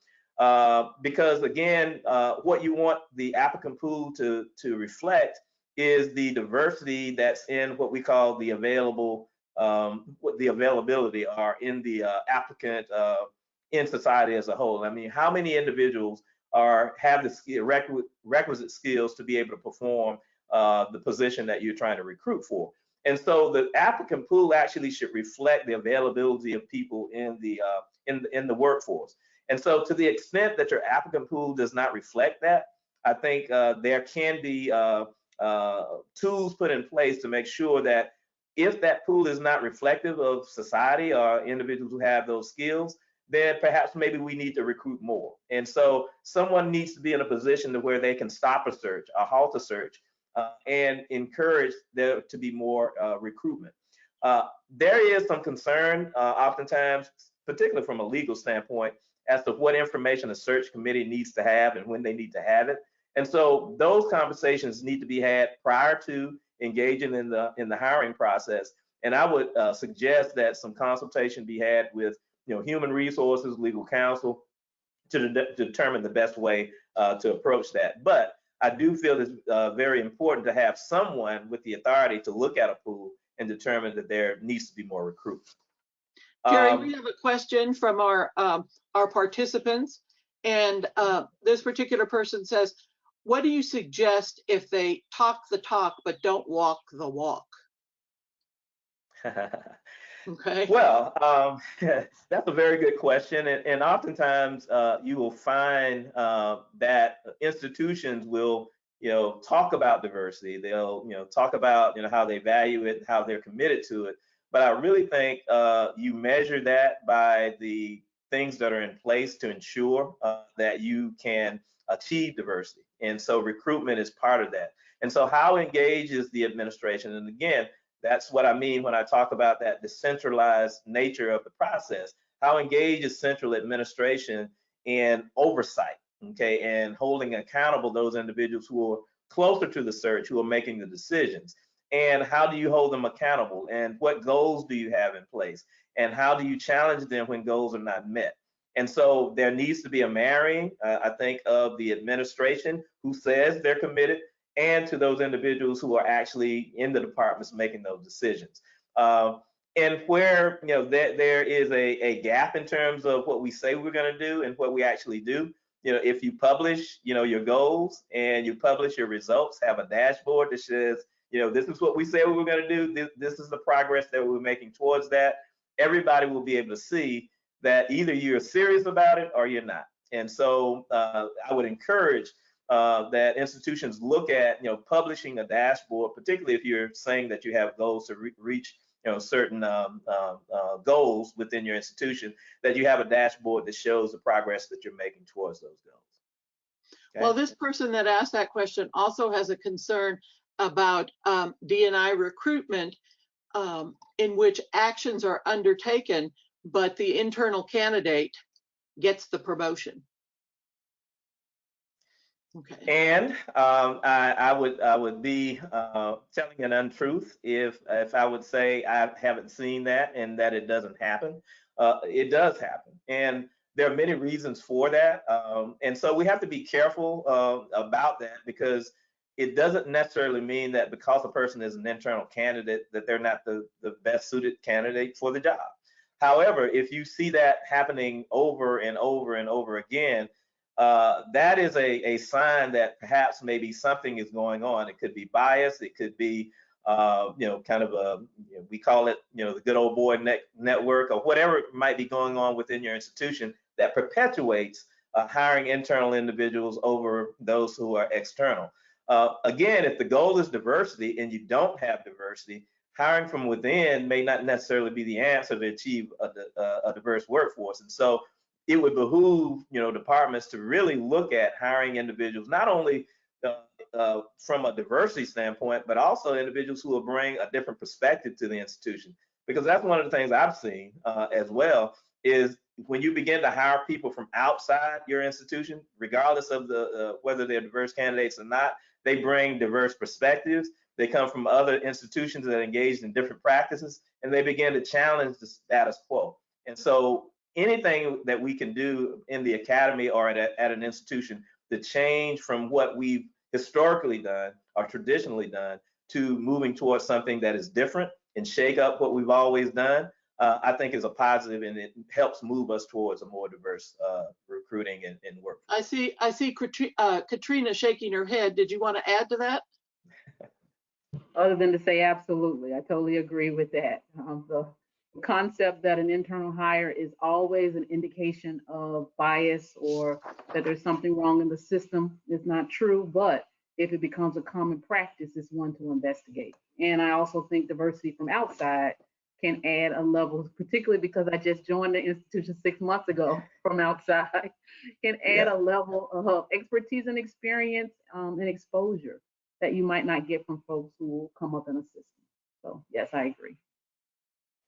because, again, what you want the applicant pool to reflect is the diversity that's in what we call the available, what the availability are in the applicant in society as a whole. I mean, how many individuals have the requisite skills to be able to perform the position that you're trying to recruit for? And so the applicant pool actually should reflect the availability of people in the workforce. And so to the extent that your applicant pool does not reflect that, I think there can be tools put in place to make sure that if that pool is not reflective of society or individuals who have those skills, then perhaps maybe we need to recruit more. And so someone needs to be in a position to where they can stop a search, or halt a search, and encourage there to be more recruitment. There is some concern oftentimes, particularly from a legal standpoint, as to what information a search committee needs to have and when they need to have it. And so those conversations need to be had prior to engaging in the hiring process. And I would suggest that some consultation be had with human resources, legal counsel, to determine the best way to approach that. But I do feel it's very important to have someone with the authority to look at a pool and determine that there needs to be more recruitment.
Jerry, we have a question from our participants, and this particular person says, what do you suggest if they talk the talk but don't walk the walk? Okay.
Well, that's a very good question, and oftentimes you will find that institutions will, talk about diversity. They'll, talk about, how they value it, how they're committed to it. But I really think you measure that by the things that are in place to ensure that you can achieve diversity. And so recruitment is part of that. And so how engaged is the administration? And again, that's what I mean when I talk about that decentralized nature of the process. How engaged is central administration in oversight, okay, and holding accountable those individuals who are closer to the search, who are making the decisions? And how do you hold them accountable? And what goals do you have in place? And how do you challenge them when goals are not met? And so there needs to be a marrying, I think, of the administration who says they're committed and to those individuals who are actually in the departments making those decisions. And where there is a gap in terms of what we say we're going to do and what we actually do. If you publish your goals and you publish your results, have a dashboard that says this is what we said we were going to do. This is the progress that we're making towards that. Everybody will be able to see that either you're serious about it or you're not. And so I would encourage that institutions look at publishing a dashboard, particularly if you're saying that you have goals to reach certain goals within your institution, that you have a dashboard that shows the progress that you're making towards those goals. Okay?
Well, this person that asked that question also has a concern about D&I recruitment in which actions are undertaken, but the internal candidate gets the promotion. Okay.
And I would be telling an untruth if I would say I haven't seen that and that it doesn't happen. It does happen, and there are many reasons for that. And so we have to be careful about that because it doesn't necessarily mean that because a person is an internal candidate that they're not the best suited candidate for the job. However, if you see that happening over and over and over again, that is a sign that perhaps maybe something is going on. It could be bias. It could be, kind of a, we call it, the good old boy network, or whatever might be going on within your institution that perpetuates hiring internal individuals over those who are external. Again, if the goal is diversity and you don't have diversity, hiring from within may not necessarily be the answer to achieve a diverse workforce. And so it would behoove, departments to really look at hiring individuals, not only from a diversity standpoint, but also individuals who will bring a different perspective to the institution. Because that's one of the things I've seen as well, is when you begin to hire people from outside your institution, regardless of whether they're diverse candidates or not, they bring diverse perspectives. They come from other institutions that are engaged in different practices, and they begin to challenge the status quo. And so anything that we can do in the academy or at an institution to change from what we've historically done or traditionally done to moving towards something that is different and shake up what we've always done, I think is a positive, and it helps move us towards a more diverse recruiting and work.
I see Katrina shaking her head. Did you want to add to that?
Other than to say absolutely, I totally agree with that. The concept that an internal hire is always an indication of bias or that there's something wrong in the system is not true, but if it becomes a common practice, it's one to investigate. And I also think diversity from outside can add a level, particularly because I just joined the institution 6 months ago from outside, can add a level of expertise and experience and exposure that you might not get from folks who will come up in a system. So yes, I agree.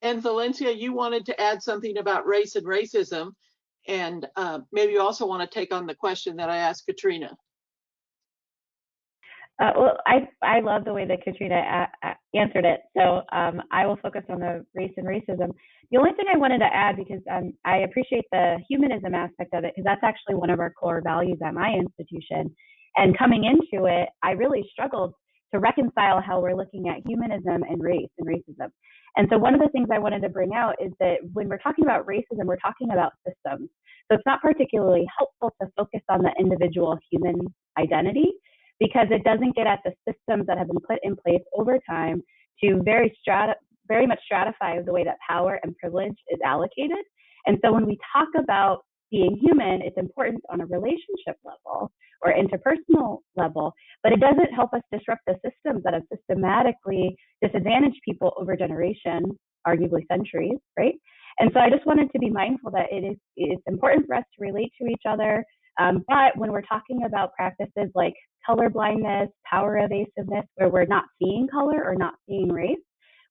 And Valencia, you wanted to add something about race and racism, and maybe you also want to take on the question that I asked Katrina.
Well, I love the way that Katrina answered it. So I will focus on the race and racism. The only thing I wanted to add, because I appreciate the humanism aspect of it, because that's actually one of our core values at my institution. And coming into it, I really struggled to reconcile how we're looking at humanism and race and racism. And so one of the things I wanted to bring out is that when we're talking about racism, we're talking about systems. So it's not particularly helpful to focus on the individual human identity, because it doesn't get at the systems that have been put in place over time to very much stratify the way that power and privilege is allocated. And so when we talk about being human, it's important on a relationship level or interpersonal level, but it doesn't help us disrupt the systems that have systematically disadvantaged people over generations, arguably centuries, right? And so I just wanted to be mindful that it's important for us to relate to each other. But when we're talking about practices like color blindness, power evasiveness, where we're not seeing color or not seeing race,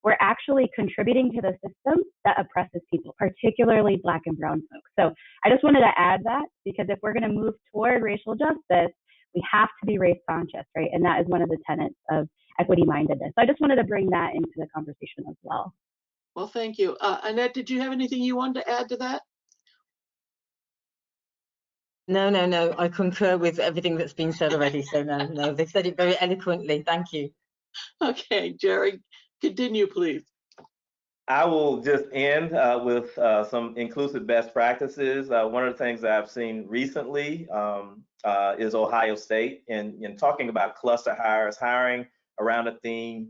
we're actually contributing to the system that oppresses people, particularly Black and brown folks. So I just wanted to add that, because if we're going to move toward racial justice, we have to be race conscious, right? And that is one of the tenets of equity mindedness. So I just wanted to bring that into the conversation as well.
Well, thank you. Annette, did you have anything you wanted to add to that?
No. I concur with everything that's been said already. So no, they've said it very eloquently. Thank you.
Okay, Jerry, continue, please.
I will just end with some inclusive best practices. One of the things that I've seen recently is Ohio State, and talking about cluster hires, hiring around a theme,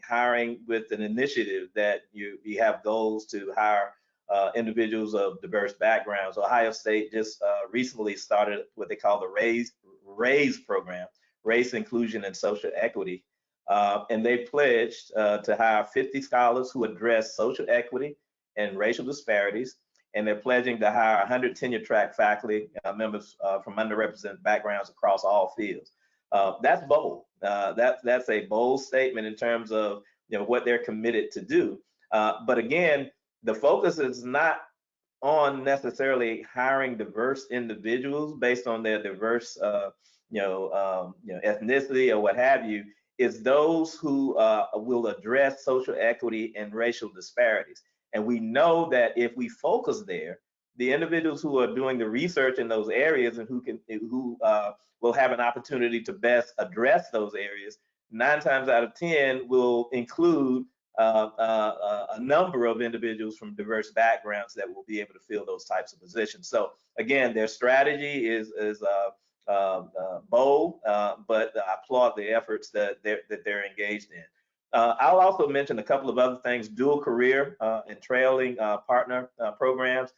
hiring with an initiative that you have goals to hire individuals of diverse backgrounds. Ohio State just recently started what they call the RAISE program, Race, Inclusion, and Social Equity. And they pledged to hire 50 scholars who address social equity and racial disparities. And they're pledging to hire 100 tenure track faculty members from underrepresented backgrounds across all fields. That's bold. That's a bold statement in terms of what they're committed to do. But again, the focus is not on necessarily hiring diverse individuals based on their diverse ethnicity or what have you. It's those who will address social equity and racial disparities. And we know that if we focus there, the individuals who are doing the research in those areas and who will have an opportunity to best address those areas, 9 times out of 10 will include a number of individuals from diverse backgrounds that will be able to fill those types of positions. So again, their strategy is bold, but I applaud the efforts that they're engaged in. I'll also mention a couple of other things: dual career and trailing partner programs.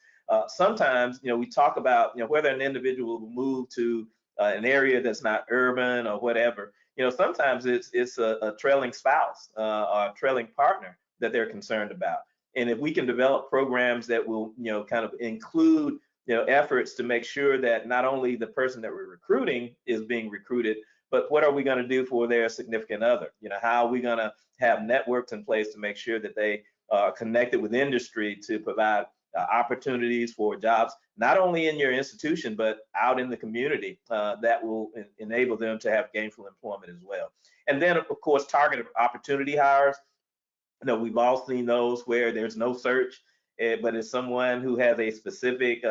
Sometimes, we talk about, whether an individual will move to an area that's not urban or whatever. Sometimes it's a trailing spouse or a trailing partner that they're concerned about. And if we can develop programs that will, kind of include, efforts to make sure that not only the person that we're recruiting is being recruited, but what are we going to do for their significant other? How are we going to have networks in place to make sure that they are connected with industry to provide opportunities for jobs, not only in your institution, but out in the community that will enable them to have gainful employment as well. And then, of course, targeted opportunity hires. We've all seen those where there's no search, but it's someone who has a specific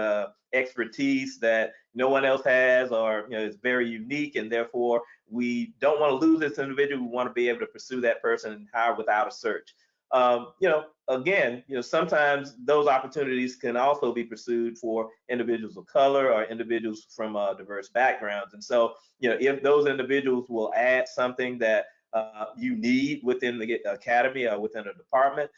expertise that no one else has, or is very unique, and therefore we don't want to lose this individual. We want to be able to pursue that person and hire without a search. Again, sometimes those opportunities can also be pursued for individuals of color or individuals from diverse backgrounds. And so, if those individuals will add something that you need within the academy or within a department,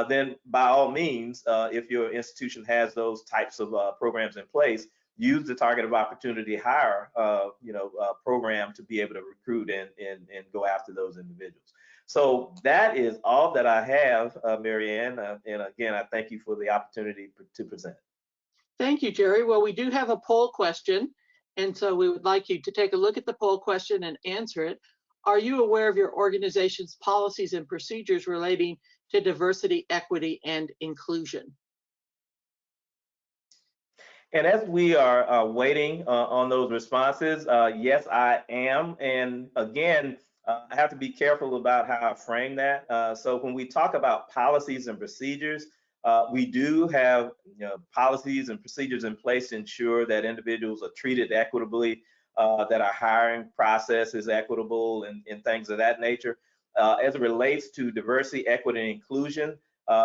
then by all means, if your institution has those types of programs in place, use the targeted opportunity hire program to be able to recruit and go after those individuals. So that is all that I have, Mary Ann, and again, I thank you for the opportunity to present.
Thank you, Jerry. Well, we do have a poll question, and so we would like you to take a look at the poll question and answer it. Are you aware of your organization's policies and procedures relating to diversity, equity, and inclusion?
And as we are waiting on those responses, yes, I am. And again, I have to be careful about how I frame that. So when we talk about policies and procedures, we do have policies and procedures in place to ensure that individuals are treated equitably, that our hiring process is equitable, and things of that nature. As it relates to diversity, equity, and inclusion,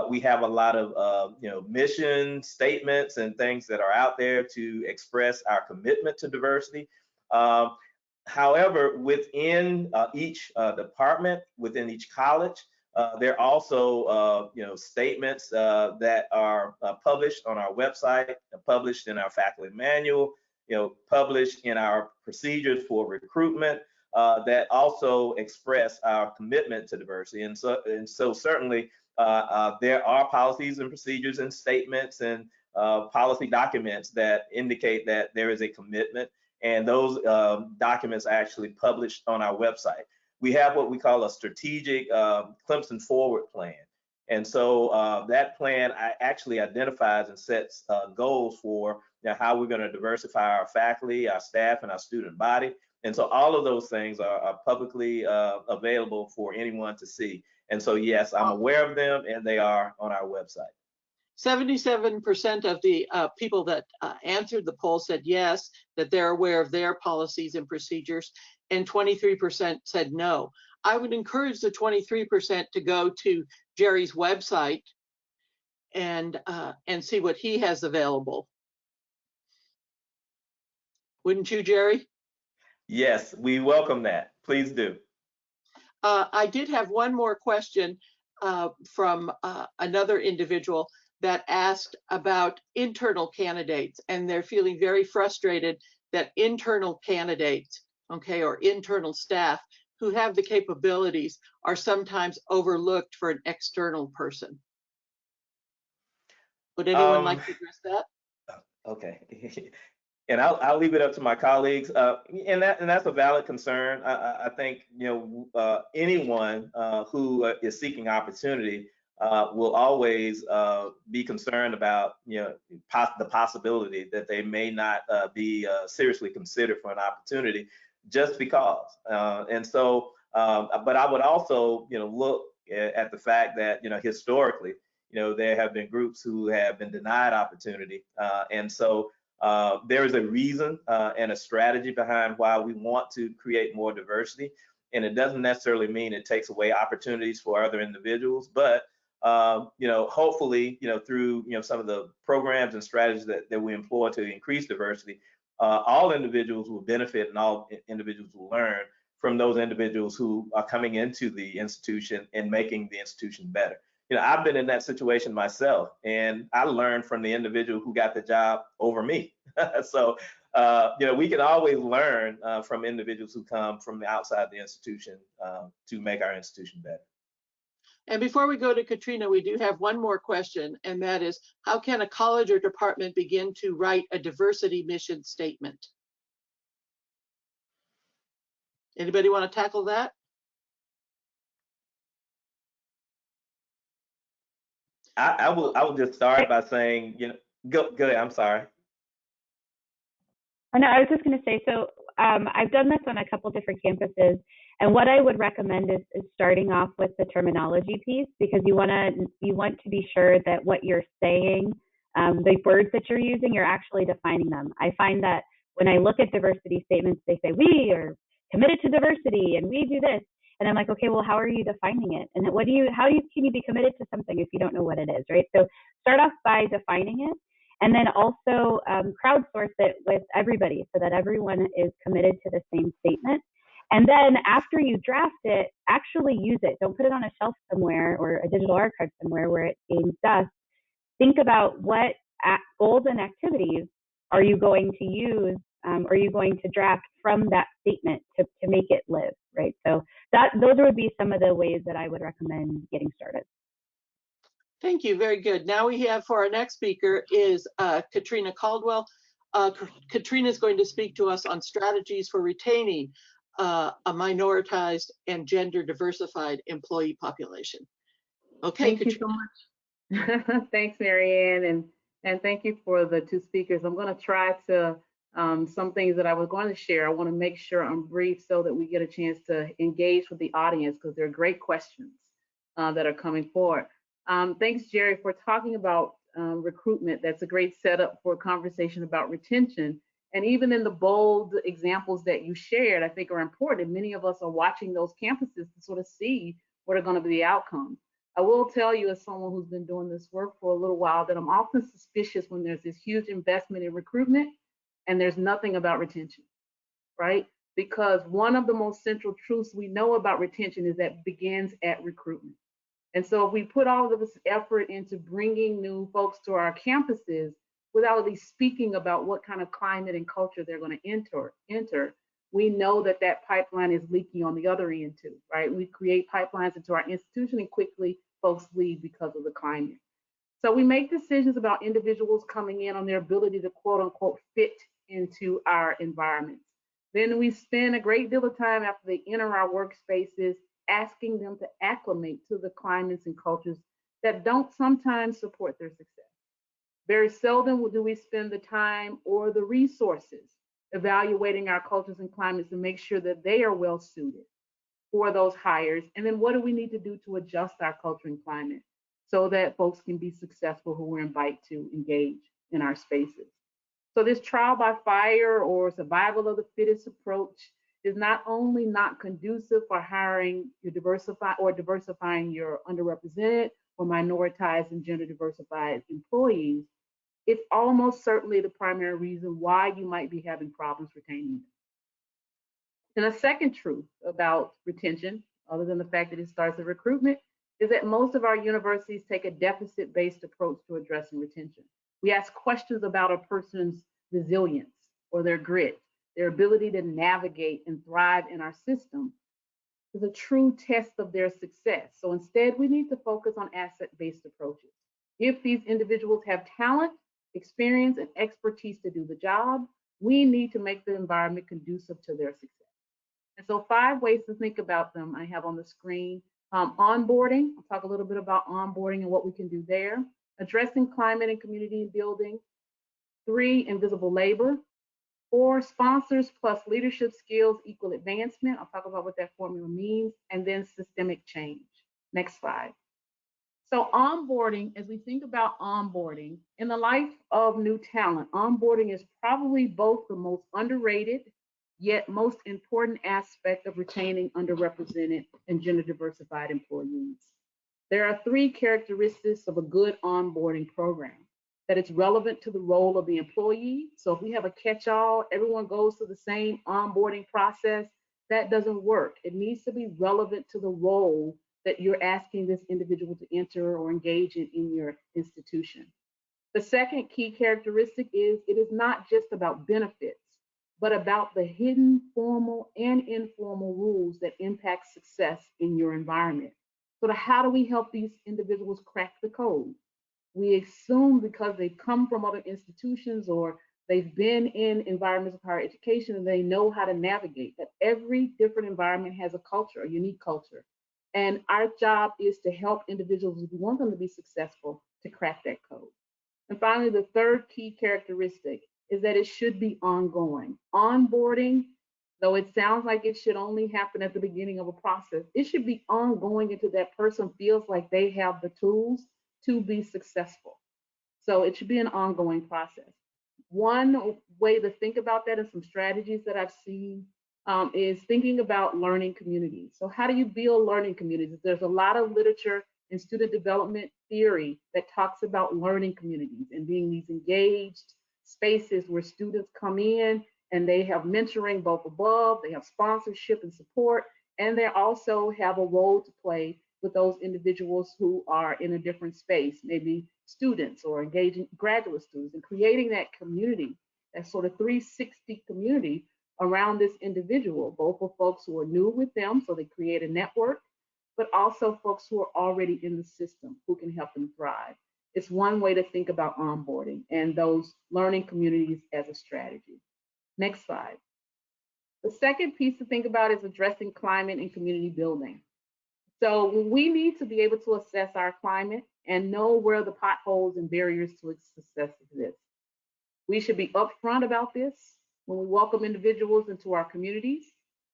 we have a lot of mission statements and things that are out there to express our commitment to diversity. However, within each department, within each college, there are also statements that are published on our website, published in our faculty manual, published in our procedures for recruitment, that also express our commitment to diversity. And so certainly there are policies and procedures and statements and policy documents that indicate that there is a commitment, and those documents are actually published on our website. We have what we call a strategic Clemson Forward plan. And so that plan actually identifies and sets goals for how we're going to diversify our faculty, our staff, and our student body. And so all of those things are publicly available for anyone to see. And so, yes, I'm aware of them, and they are on our website.
77% of the people that answered the poll said yes, that they're aware of their policies and procedures, and 23% said no. I would encourage the 23% to go to Jerry's website and see what he has available. Wouldn't you, Jerry?
Yes, we welcome that. Please do.
I did have one more question from another individual that asked about internal candidates, and they're feeling very frustrated that internal candidates, or internal staff who have the capabilities are sometimes overlooked for an external person. Would anyone like to address that?
Okay. And I'll leave it up to my colleagues. And that's a valid concern. I think anyone who is seeking opportunity will always be concerned about the possibility that they may not be seriously considered for an opportunity just because. And so, but I would also look at the fact that historically, there have been groups who have been denied opportunity. And so there is a reason and a strategy behind why we want to create more diversity. And it doesn't necessarily mean it takes away opportunities for other individuals, but hopefully, through some of the programs and strategies that we employ to increase diversity, all individuals will benefit and all individuals will learn from those individuals who are coming into the institution and making the institution better. I've been in that situation myself, and I learned from the individual who got the job over me. So, we can always learn from individuals who come from the outside the institution to make our institution better.
And before we go to Katrina, we do have one more question, and that is, how can a college or department begin to write a diversity mission statement? Anybody want to tackle that?
I will just start by saying, go ahead, I'm sorry.
Oh, no, I was just going to say, so I've done this on a couple different campuses, and what I would recommend is starting off with the terminology piece, because you want to be sure that what you're saying, the words that you're using, you're actually defining them. I find that when I look at diversity statements, they say, we are committed to diversity and we do this. And I'm like, okay, well, how are you defining it? And can you be committed to something if you don't know what it is, right? So start off by defining it, and then also crowdsource it with everybody so that everyone is committed to the same statement. And then after you draft it, actually use it. Don't put it on a shelf somewhere or a digital archive somewhere where it gains dust. Think about what goals and activities are you going to use, are you going to draft from that statement to make it live, right? So those would be some of the ways that I would recommend getting started.
Thank you, very good. Now we have for our next speaker is Katrina Caldwell. Katrina is going to speak to us on strategies for retaining a minoritized and gender diversified employee population. Okay,
Thank you so much. Thanks, Marianne, and thank you for the two speakers. I'm going to try to, some things that I was going to share, I want to make sure I'm brief so that we get a chance to engage with the audience, because they're great questions that are coming forward. Thanks, Jerry, for talking about recruitment. That's a great setup for a conversation about retention. And even in the bold examples that you shared, I think are important. And many of us are watching those campuses to sort of see what are going to be the outcomes. I will tell you, as someone who's been doing this work for a little while, that I'm often suspicious when there's this huge investment in recruitment and there's nothing about retention, right? Because one of the most central truths we know about retention is that it begins at recruitment. And so if we put all of this effort into bringing new folks to our campuses without at least speaking about what kind of climate and culture they're going to enter, we know that that pipeline is leaky on the other end too, right? We create pipelines into our institution and quickly folks leave because of the climate. So we make decisions about individuals coming in on their ability to quote unquote fit into our environments. Then we spend a great deal of time after they enter our workspaces asking them to acclimate to the climates and cultures that don't sometimes support their success. Very seldom do we spend the time or the resources evaluating our cultures and climates to make sure that they are well suited for those hires. And then what do we need to do to adjust our culture and climate so that folks can be successful who we're invited to engage in our spaces. So this trial by fire or survival of the fittest approach is not only not conducive for hiring your diversifying your underrepresented or minoritized and gender diversified employees, it's almost certainly the primary reason why you might be having problems retaining them. And a second truth about retention, other than the fact that it starts with recruitment, is that most of our universities take a deficit-based approach to addressing retention. We ask questions about a person's resilience or their grit, their ability to navigate and thrive in our system is a true test of their success. So instead, we need to focus on asset-based approaches. If these individuals have talent, experience, and expertise to do the job, we need to make the environment conducive to their success. And so 5 ways to think about them I have on the screen. Onboarding, I'll talk a little bit about onboarding and what we can do there. Addressing climate and community building. 3, invisible labor. 4, sponsors plus leadership skills equal advancement. I'll talk about what that formula means. And then systemic change. Next slide. So onboarding, as we think about onboarding, in the life of new talent, onboarding is probably both the most underrated, yet most important aspect of retaining underrepresented and gender diversified employees. There are three characteristics of a good onboarding program: that it's relevant to the role of the employee. So if we have a catch-all, everyone goes through the same onboarding process, that doesn't work. It needs to be relevant to the role that you're asking this individual to enter or engage in your institution. The second key characteristic is it is not just about benefits, but about the hidden formal and informal rules that impact success in your environment. So how do we help these individuals crack the code? We assume because they've come from other institutions or they've been in environments of higher education and they know how to navigate, that every different environment has a culture, a unique culture. And our job is to help individuals who want them to be successful to crack that code. And finally, the third key characteristic is that it should be ongoing. Onboarding, though it sounds like it should only happen at the beginning of a process, it should be ongoing until that person feels like they have the tools to be successful. So it should be an ongoing process. One way to think about that and some strategies that I've seen is thinking about learning communities. So how do you build learning communities? There's a lot of literature in student development theory that talks about learning communities and being these engaged spaces where students come in and they have mentoring both above, they have sponsorship and support, and they also have a role to play with those individuals who are in a different space, maybe students or engaging graduate students, and creating that community, that sort of 360 community around this individual, both for folks who are new with them, so they create a network, but also folks who are already in the system who can help them thrive. It's one way to think about onboarding and those learning communities as a strategy. Next slide. The second piece to think about is addressing climate and community building. So we need to be able to assess our climate and know where the potholes and barriers to its success exist. We should be upfront about this when we welcome individuals into our communities.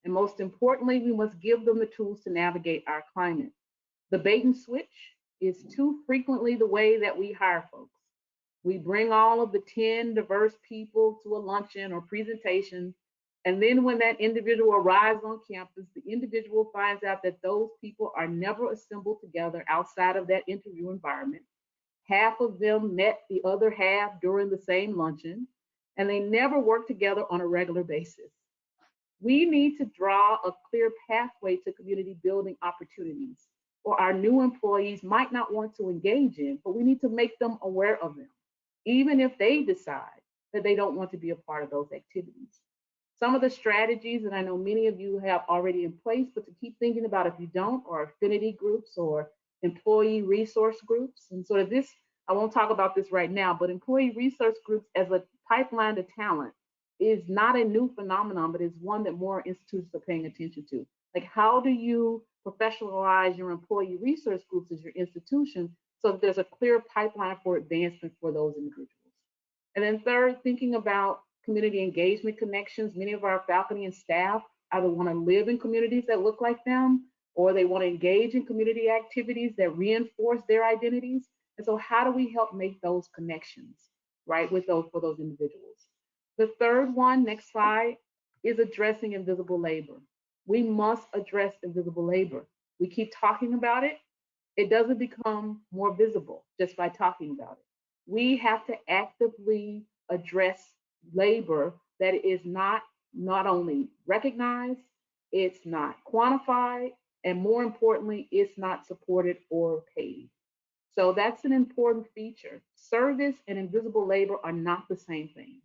And most importantly, we must give them the tools to navigate our climate. The bait and switch is too frequently the way that we hire folks. We bring all of the 10 diverse people to a luncheon or presentation, and then when that individual arrives on campus, the individual finds out that those people are never assembled together outside of that interview environment. Half of them met the other half during the same luncheon, and they never work together on a regular basis. We need to draw a clear pathway to community building opportunities, or our new employees might not want to engage in, but we need to make them aware of them, even if they decide that they don't want to be a part of those activities. Some of the strategies that I know many of you have already in place, but to keep thinking about if you don't, are affinity groups or employee resource groups. And sort of this, I won't talk about this right now, but employee resource groups as a pipeline to talent is not a new phenomenon, but is one that more institutions are paying attention to. Like, how do you professionalize your employee resource groups as your institution so that there's a clear pipeline for advancement for those individuals? And then third, thinking about community engagement connections. Many of our faculty and staff either want to live in communities that look like them, or they want to engage in community activities that reinforce their identities. And so how do we help make those connections, right, with those, for those individuals? The third one, next slide, is addressing invisible labor. We must address invisible labor. We keep talking about it. It doesn't become more visible just by talking about it. We have to actively address labor that is not only recognized, it's not quantified, and more importantly, it's not supported or paid. So that's an important feature. Service and invisible labor are not the same thing.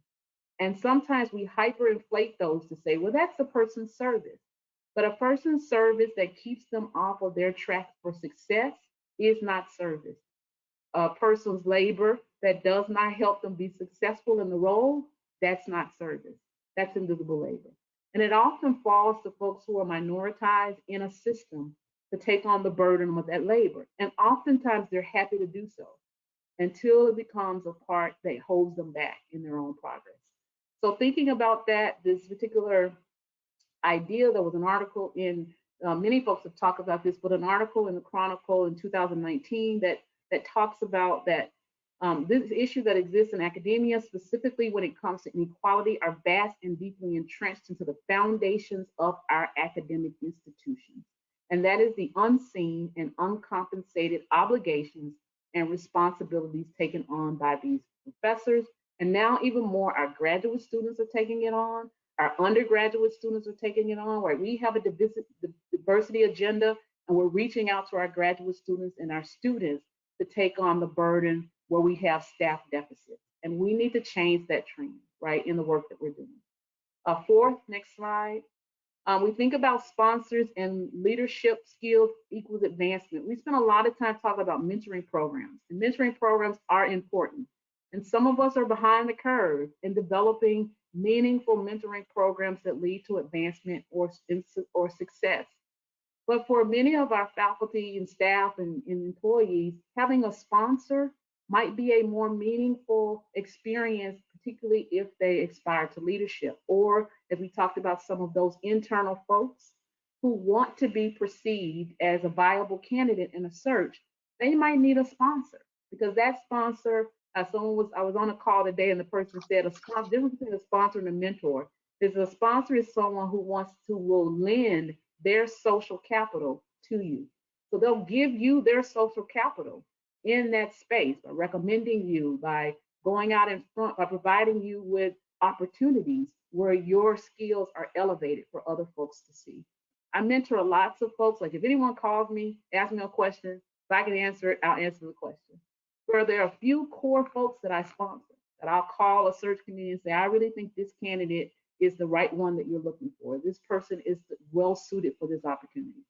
And sometimes we hyperinflate those to say, well, that's a person's service. But a person's service that keeps them off of their track for success is not service. A person's labor that does not help them be successful in the role, that's not service. That's invisible labor. And it often falls to folks who are minoritized in a system to take on the burden of that labor. And oftentimes they're happy to do so until it becomes a part that holds them back in their own progress. So thinking about that, this particular idea, there was an article in many folks have talked about this, but an article in the Chronicle in 2019 that talks about that this issue that exists in academia, specifically when it comes to inequality, are vast and deeply entrenched into the foundations of our academic institutions. And that is the unseen and uncompensated obligations and responsibilities taken on by these professors. And now even more, our graduate students are taking it on. Our undergraduate students are taking it on, right? We have a diversity agenda, and we're reaching out to our graduate students and our students to take on the burden where we have staff deficits. And we need to change that trend, right, in the work that we're doing. Fourth, next slide. We think about sponsors and leadership skills equals advancement. We spend a lot of time talking about mentoring programs, and mentoring programs are important. And some of us are behind the curve in developing meaningful mentoring programs that lead to advancement or success. But for many of our faculty and staff and employees, having a sponsor might be a more meaningful experience, particularly if they aspire to leadership, or as we talked about, some of those internal folks who want to be perceived as a viable candidate in a search, they might need a sponsor, because that sponsor, I was on a call today and the person said a difference between a sponsor and a mentor is a sponsor is someone who will lend their social capital to you. So they'll give you their social capital in that space by recommending you, by going out in front, by providing you with opportunities where your skills are elevated for other folks to see. I mentor lots of folks. Like if anyone calls me, asks me a question, if I can answer it, I'll answer the question. Where there are a few core folks that I sponsor, that I'll call a search committee and say, I really think this candidate is the right one that you're looking for. This person is well suited for this opportunity.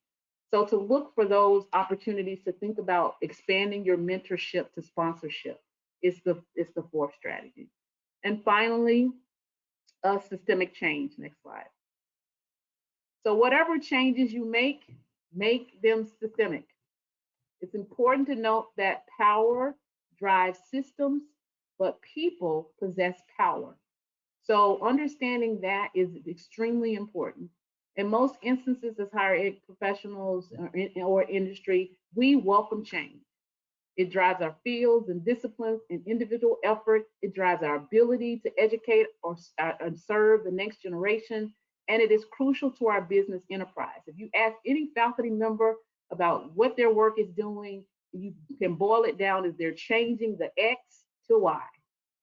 So to look for those opportunities to think about expanding your mentorship to sponsorship is the fourth strategy. And finally, systemic change. Next slide. So whatever changes you make them systemic. It's important to note that power drives systems, but people possess power. So understanding that is extremely important. In most instances, as higher ed professionals or industry, we welcome change. It drives our fields and disciplines and individual effort. It drives our ability to educate or serve the next generation. And it is crucial to our business enterprise. If you ask any faculty member about what their work is doing, you can boil it down as they're changing the X to Y.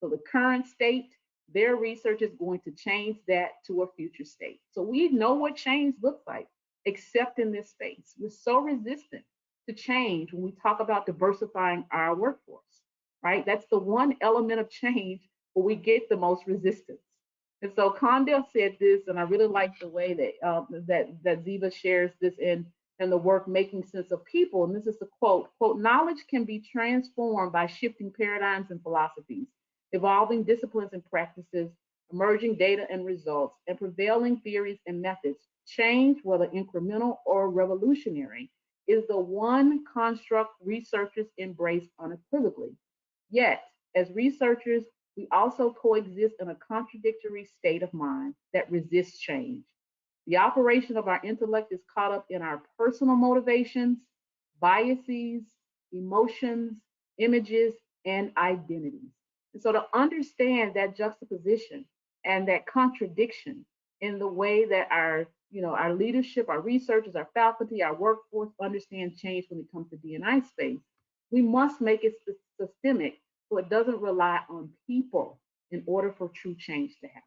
So the current state, their research is going to change that to a future state. So we know what change looks like, except in this space. We're so resistant to change when we talk about diversifying our workforce, right? That's the one element of change where we get the most resistance. And so Condell said this, and I really like the way that Ziva shares this in the work Making Sense of People. And this is the quote, knowledge can be transformed by shifting paradigms and philosophies, evolving disciplines and practices, emerging data and results, and prevailing theories and methods. Change, whether incremental or revolutionary, is the one construct researchers embrace unequivocally. Yet, as researchers, we also coexist in a contradictory state of mind that resists change. The operation of our intellect is caught up in our personal motivations, biases, emotions, images, and identities. And so to understand that juxtaposition and that contradiction in the way that our leadership, our researchers, our faculty, our workforce understand change when it comes to D&I space, we must make it systemic so it doesn't rely on people in order for true change to happen.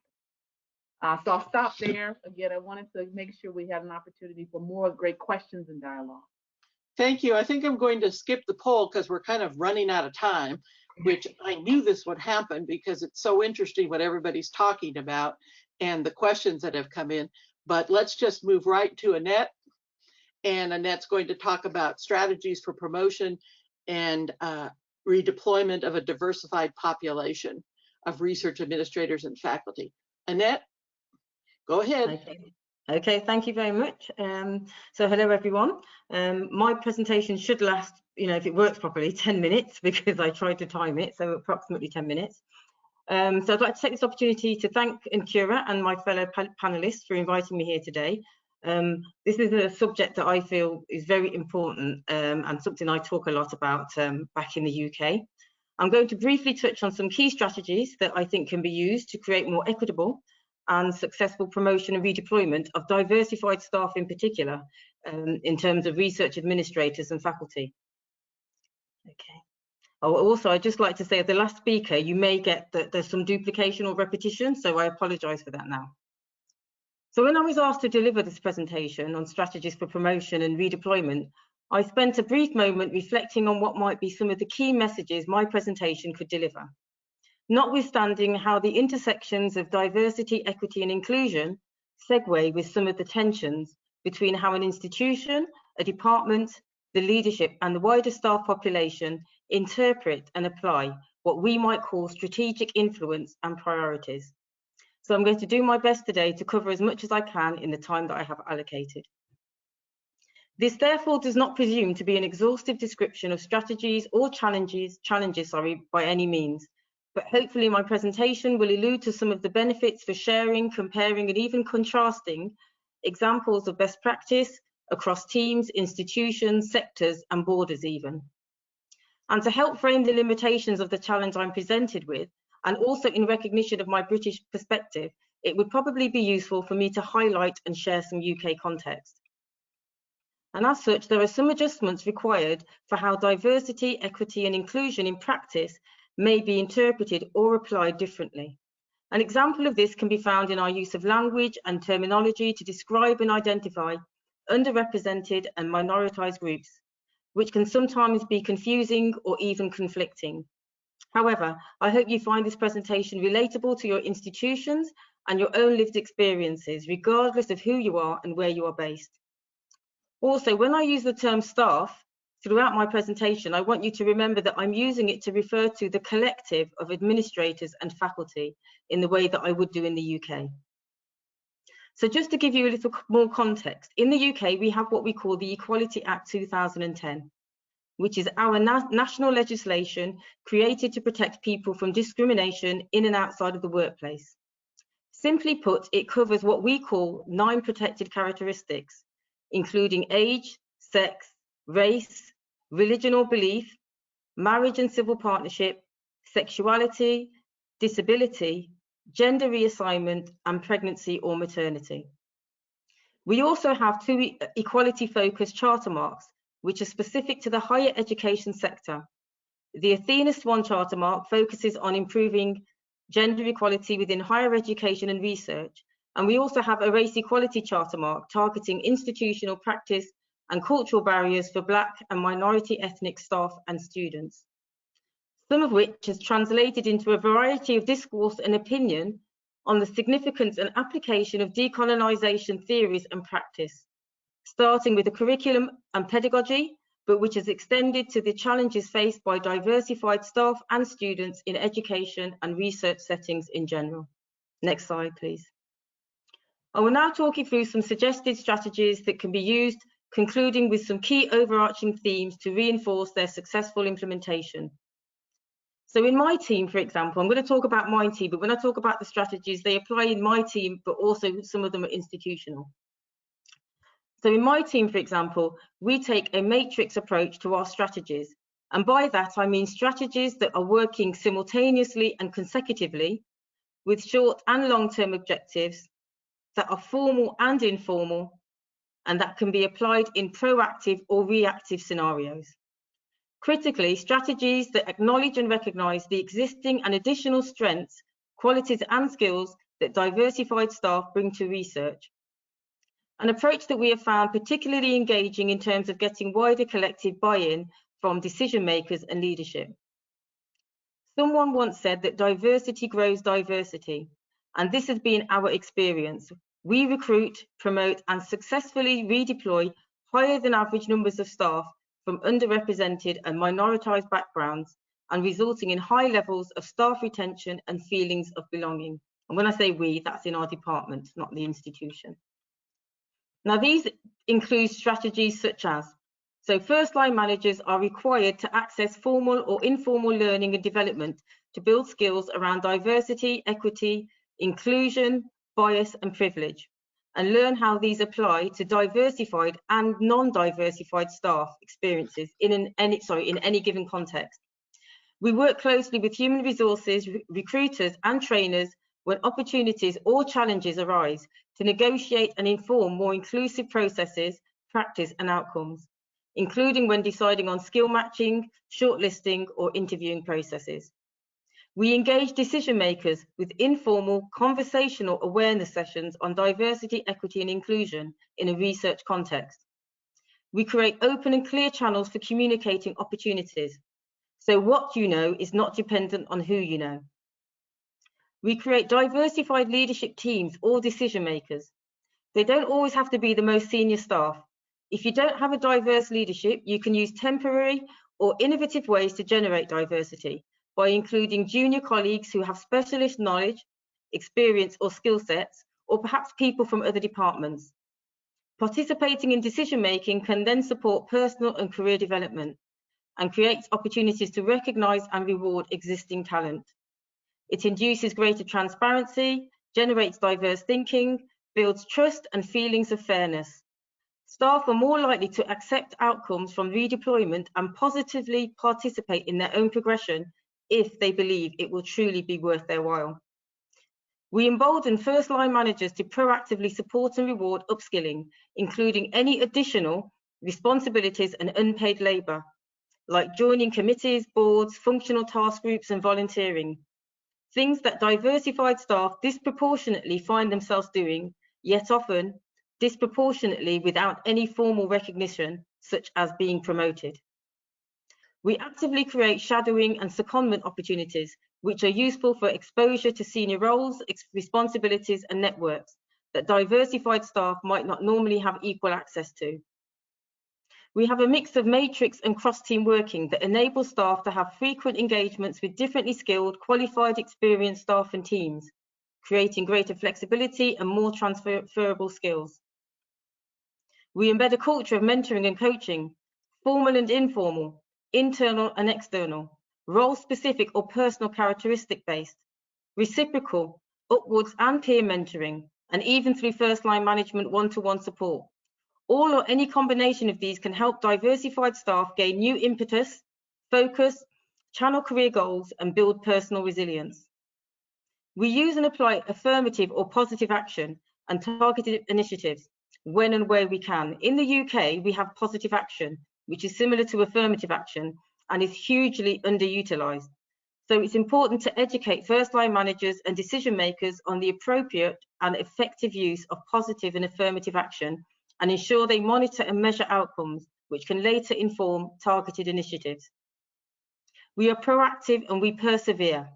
So I'll stop there. Again, I wanted to make sure we had an opportunity for more great questions and dialogue.
Thank you. I think I'm going to skip the poll because we're kind of running out of time, which I knew this would happen because it's so interesting what everybody's talking about and the questions that have come in. But let's just move right to Annette. And Annette's going to talk about strategies for promotion and redeployment of a diversified population of research administrators and faculty. Annette, go ahead.
Okay, thank you very much. So hello everyone. My presentation should last, if it works properly, 10 minutes because I tried to time it, so approximately 10 minutes. So I'd like to take this opportunity to thank NCURA and my fellow panelists for inviting me here today. This is a subject that I feel is very important and something I talk a lot about back in the UK. I'm going to briefly touch on some key strategies that I think can be used to create more equitable and successful promotion and redeployment of diversified staff in particular, in terms of research administrators and faculty. Okay. Oh, also, I'd just like to say, as the last speaker, you may get that there's some duplication or repetition, so I apologise for that now. So when I was asked to deliver this presentation on strategies for promotion and redeployment, I spent a brief moment reflecting on what might be some of the key messages my presentation could deliver, notwithstanding how the intersections of diversity, equity and inclusion segue with some of the tensions between how an institution, a department, the leadership and the wider staff population interpret and apply what we might call strategic influence and priorities. So I'm going to do my best today to cover as much as I can in the time that I have allocated. This therefore does not presume to be an exhaustive description of strategies or challenges by any means, but hopefully my presentation will allude to some of the benefits for sharing, comparing and even contrasting examples of best practice across teams, institutions, sectors and borders even. And to help frame the limitations of the challenge I'm presented with, and also in recognition of my British perspective, it would probably be useful for me to highlight and share some UK context. And as such, there are some adjustments required for how diversity, equity and inclusion in practice may be interpreted or applied differently. An example of this can be found in our use of language and terminology to describe and identify underrepresented and minoritized groups, which can sometimes be confusing or even conflicting. However, I hope you find this presentation relatable to your institutions and your own lived experiences, regardless of who you are and where you are based. Also, when I use the term staff throughout my presentation, I want you to remember that I'm using it to refer to the collective of administrators and faculty in the way that I would do in the UK. So just to give you a little more context, in the UK, we have what we call the Equality Act 2010, which is our national legislation created to protect people from discrimination in and outside of the workplace. Simply put, it covers what we call 9 protected characteristics, including age, sex, race, religion or belief, marriage and civil partnership, sexuality, disability, gender reassignment, and pregnancy or maternity. We also have 2 equality-focused charter marks, which are specific to the higher education sector. The Athena Swan charter mark focuses on improving gender equality within higher education and research. And we also have a race equality charter mark targeting institutional practice and cultural barriers for Black and minority ethnic staff and students, some of which has translated into a variety of discourse and opinion on the significance and application of decolonisation theories and practice, starting with the curriculum and pedagogy, but which has extended to the challenges faced by diversified staff and students in education and research settings in general. Next slide, please. I will now talk you through some suggested strategies that can be used, concluding with some key overarching themes to reinforce their successful implementation. So in my team, for example, I'm going to talk about my team, but when I talk about the strategies, they apply in my team, but also some of them are institutional. So in my team, for example, we take a matrix approach to our strategies. And by that, I mean strategies that are working simultaneously and consecutively with short and long-term objectives that are formal and informal, and that can be applied in proactive or reactive scenarios. Critically, strategies that acknowledge and recognise the existing and additional strengths, qualities and skills that diversified staff bring to research. An approach that we have found particularly engaging in terms of getting wider collective buy-in from decision makers and leadership. Someone once said that diversity grows diversity, and this has been our experience. We recruit, promote and successfully redeploy higher than average numbers of staff from underrepresented and minoritized backgrounds, and resulting in high levels of staff retention and feelings of belonging. And when I say we, that's in our department, not the institution. Now, these include strategies such as, so first line managers are required to access formal or informal learning and development to build skills around diversity, equity, inclusion, bias and privilege. and learn how these apply to diversified and non-diversified staff experiences in any given context. We work closely with human resources, recruiters and trainers when opportunities or challenges arise to negotiate and inform more inclusive processes, practice and outcomes, including when deciding on skill matching, shortlisting or interviewing processes. We engage decision makers with informal conversational awareness sessions on diversity, equity and inclusion in a research context. We create open and clear channels for communicating opportunities. So what you know is not dependent on who you know. We create diversified leadership teams or decision makers. They don't always have to be the most senior staff. If you don't have a diverse leadership, you can use temporary or innovative ways to generate diversity by including junior colleagues who have specialist knowledge, experience or skill sets, or perhaps people from other departments. Participating in decision making can then support personal and career development and creates opportunities to recognise and reward existing talent. It induces greater transparency, generates diverse thinking, builds trust and feelings of fairness. Staff are more likely to accept outcomes from redeployment and positively participate in their own progression if they believe it will truly be worth their while. We embolden first-line managers to proactively support and reward upskilling, including any additional responsibilities and unpaid labour, like joining committees, boards, functional task groups and volunteering. Things that diversified staff disproportionately find themselves doing, yet often disproportionately without any formal recognition, such as being promoted. We actively create shadowing and secondment opportunities, which are useful for exposure to senior roles, responsibilities and networks that diversified staff might not normally have equal access to. We have a mix of matrix and cross-team working that enables staff to have frequent engagements with differently skilled, qualified, experienced staff and teams, creating greater flexibility and more transferable skills. We embed a culture of mentoring and coaching, formal and informal, internal and external, role-specific or personal characteristic-based, reciprocal, upwards and peer mentoring, and even through first-line management one-to-one support. All or any combination of these can help diversified staff gain new impetus, focus, channel career goals, and build personal resilience. We use and apply affirmative or positive action and targeted initiatives when and where we can. In the UK, we have positive action, which is similar to affirmative action and is hugely underutilised. So it's important to educate first-line managers and decision makers on the appropriate and effective use of positive and affirmative action and ensure they monitor and measure outcomes, which can later inform targeted initiatives. We are proactive and we persevere.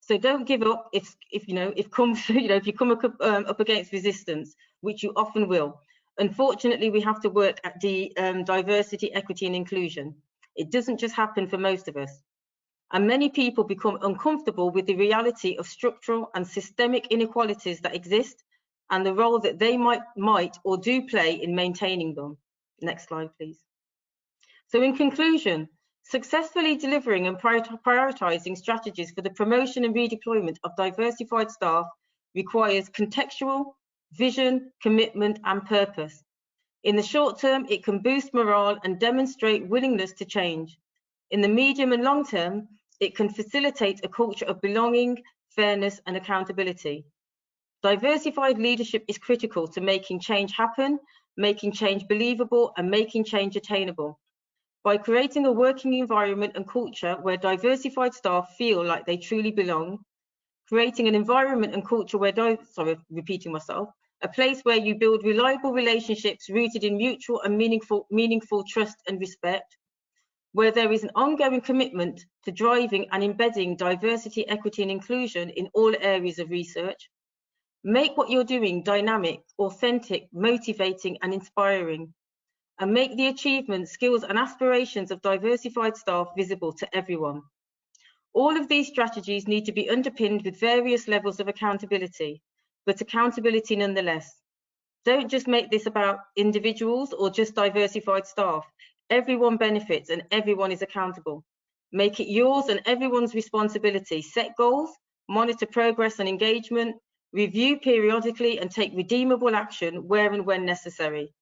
So don't give up if you come up against resistance, which you often will. Unfortunately, we have to work at the diversity, equity and inclusion. It doesn't just happen for most of us. And many people become uncomfortable with the reality of structural and systemic inequalities that exist and the role that they might or do play in maintaining them. Next slide, please. So in conclusion, successfully delivering and prioritising strategies for the promotion and redeployment of diversified staff requires contextual, vision, commitment and purpose. In the short term, it can boost morale and demonstrate willingness to change. In the medium and long term, it can facilitate a culture of belonging, fairness and accountability. Diversified leadership is critical to making change happen, making change believable and making change attainable. By creating a working environment and culture where diversified staff feel like they truly belong, creating an environment and culture where, a place where you build reliable relationships rooted in mutual and meaningful trust and respect, where there is an ongoing commitment to driving and embedding diversity, equity and inclusion in all areas of research. Make what you're doing dynamic, authentic, motivating and inspiring, and make the achievements, skills and aspirations of diversified staff visible to everyone. All of these strategies need to be underpinned with various levels of accountability, but accountability nonetheless. Don't just make this about individuals or just diversified staff. Everyone benefits and everyone is accountable. Make it yours and everyone's responsibility. Set goals, monitor progress and engagement, review periodically, and take redeemable action where and when necessary.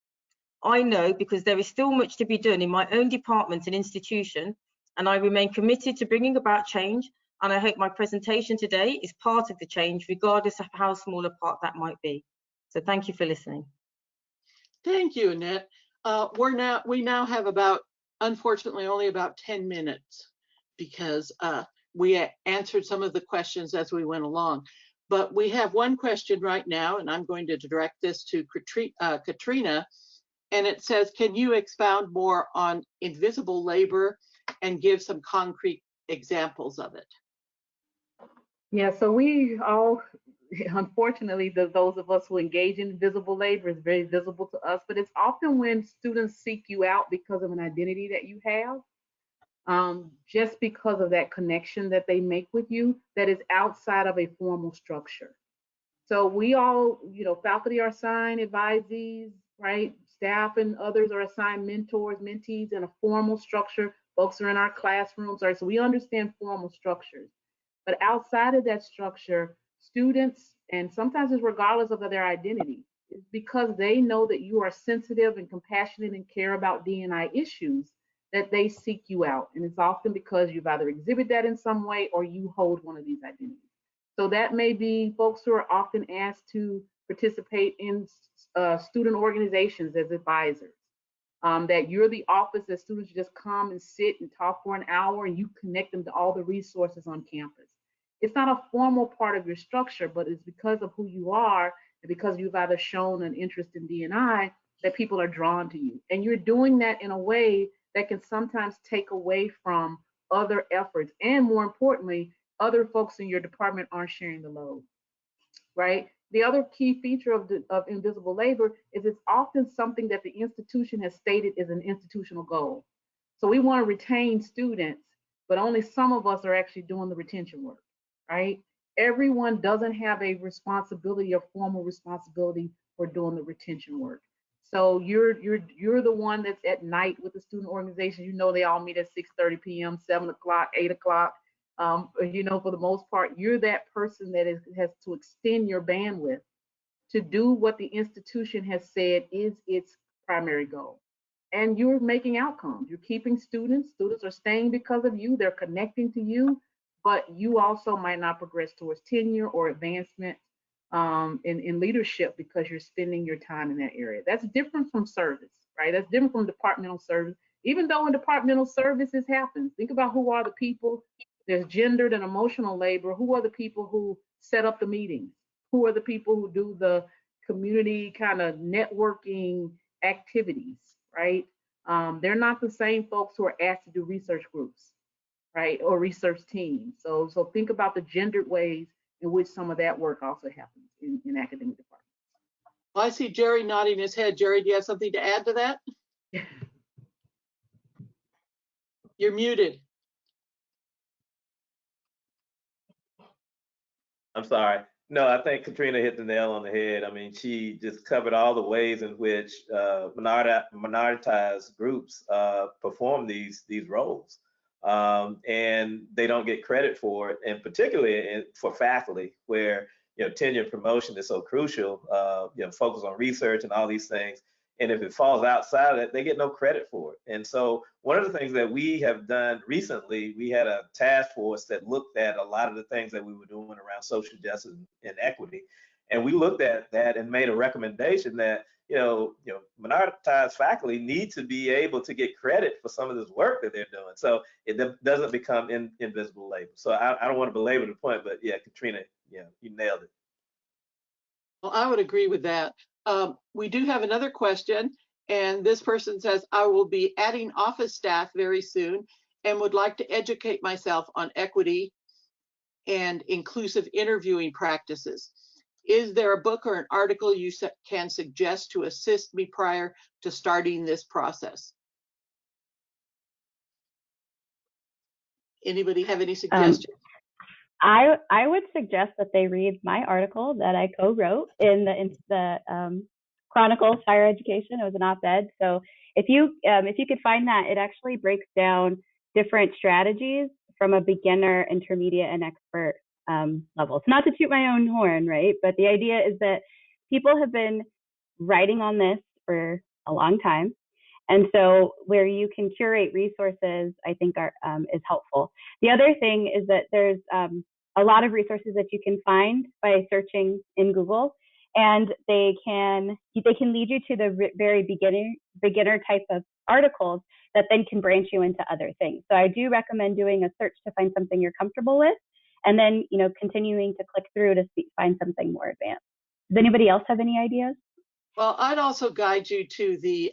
I know because there is still much to be done in my own department and institution, and I remain committed to bringing about change, and I hope my presentation today is part of the change, regardless of how small a part that might be. So thank you for listening.
Thank you, Annette. We now have unfortunately, only about 10 minutes because we answered some of the questions as we went along. But we have one question right now, and I'm going to direct this to Katrina. And it says, can you expound more on invisible labor and give some concrete examples of it?
Yeah, so we all, unfortunately, those of us who engage in invisible labor is very visible to us, but it's often when students seek you out because of an identity that you have, just because of that connection that they make with you that is outside of a formal structure. So we all, faculty are assigned advisees, right? Staff and others are assigned mentors, mentees in a formal structure. Folks are in our classrooms, right? So we understand formal structures. But outside of that structure, students, and sometimes it's regardless of their identity, it's because they know that you are sensitive and compassionate and care about D&I issues that they seek you out. And it's often because you've either exhibited that in some way or you hold one of these identities. So that may be folks who are often asked to participate in student organizations as advisors. That you're the office that students just come and sit and talk for an hour and you connect them to all the resources on campus. It's not a formal part of your structure, but it's because of who you are and because you've either shown an interest in D&I that people are drawn to you. And you're doing that in a way that can sometimes take away from other efforts. And more importantly, other folks in your department aren't sharing the load, right? The other key feature of invisible labor is it's often something that the institution has stated is an institutional goal. So we want to retain students, but only some of us are actually doing the retention work, right? Everyone doesn't have a responsibility or formal responsibility for doing the retention work. So you're the one that's at night with the student organization. They all meet at 6:30 p.m., 7 o'clock, 8 o'clock. For the most part, you're that person that has to extend your bandwidth to do what the institution has said is its primary goal. And you're making outcomes. You're keeping students. Students are staying because of you. They're connecting to you, but you also might not progress towards tenure or advancement in leadership because you're spending your time in that area. That's different from service, right? That's different from departmental service. Even though in departmental services happens, think about who are the people. There's gendered and emotional labor. Who are the people who set up the meetings? Who are the people who do the community kind of networking activities, right? They're not the same folks who are asked to do research groups, right? Or research teams. So think about the gendered ways in which some of that work also happens in academic departments.
Well, I see Jerry nodding his head. Jerry, do you have something to add to that? You're muted.
I'm sorry. No, I think Katrina hit the nail on the head. I mean, she just covered all the ways in which minoritized groups perform these roles, and they don't get credit for it. And particularly for faculty, where tenure and promotion is so crucial. Focus on research and all these things. And if it falls outside of that, they get no credit for it. And so one of the things that we have done recently, we had a task force that looked at a lot of the things that we were doing around social justice and equity. And we looked at that and made a recommendation that, minoritized faculty need to be able to get credit for some of this work that they're doing. So it doesn't become invisible labor. So I don't want to belabor the point, but yeah, Katrina, you nailed it.
Well, I would agree with that. We do have another question, and this person says, I will be adding office staff very soon and would like to educate myself on equity and inclusive interviewing practices. Is there a book or an article you can suggest to assist me prior to starting this process? Anybody have any suggestions?
I would suggest that they read my article that I co-wrote in the Chronicles Higher Education. It was an op-ed. So if you could find that, it actually breaks down different strategies from a beginner, intermediate, and expert levels. Not to toot my own horn, right? But the idea is that people have been writing on this for a long time. And so where you can curate resources, I think is helpful. The other thing is that there's a lot of resources that you can find by searching in Google, and they can lead you to the very beginner type of articles that then can branch you into other things. So I do recommend doing a search to find something you're comfortable with, and then continuing to click through to find something more advanced. Does anybody else have any ideas?
Well, I'd also guide you to the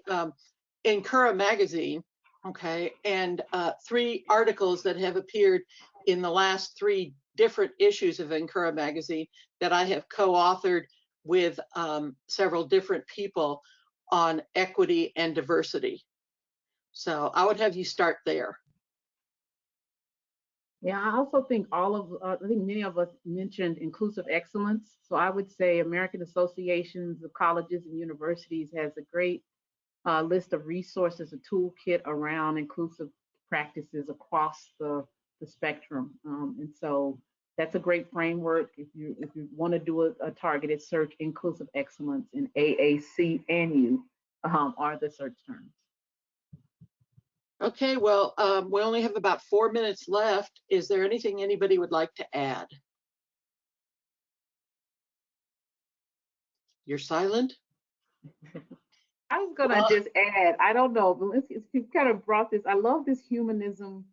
NCURA magazine, okay, and 3 articles that have appeared in the last 3 different issues of NCURA magazine that I have co-authored with several different people on equity and diversity. So I would have you start there.
Yeah, I also think I think many of us mentioned inclusive excellence. So I would say American Associations of Colleges and Universities has a great list of resources, a toolkit around inclusive practices across the spectrum. And so that's a great framework if you want to do a targeted search. Inclusive excellence in AAC and U are the search terms.
Okay, well, we only have about 4 minutes left. Is there anything anybody would like to add? You're silent?
I was gonna just add, I don't know, but you kind of brought this, I love this humanism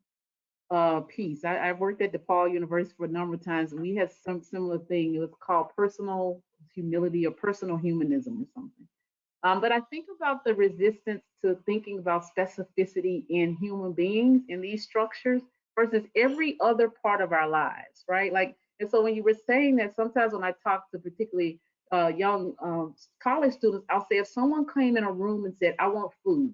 piece. I worked at DePaul University for a number of times, and we had some similar thing. It was called personal humility or personal humanism or something. But I think about the resistance to thinking about specificity in human beings in these structures versus every other part of our lives, right? Like, and so when you were saying that, sometimes when I talk to particularly young college students, I'll say if someone came in a room and said, "I want food,"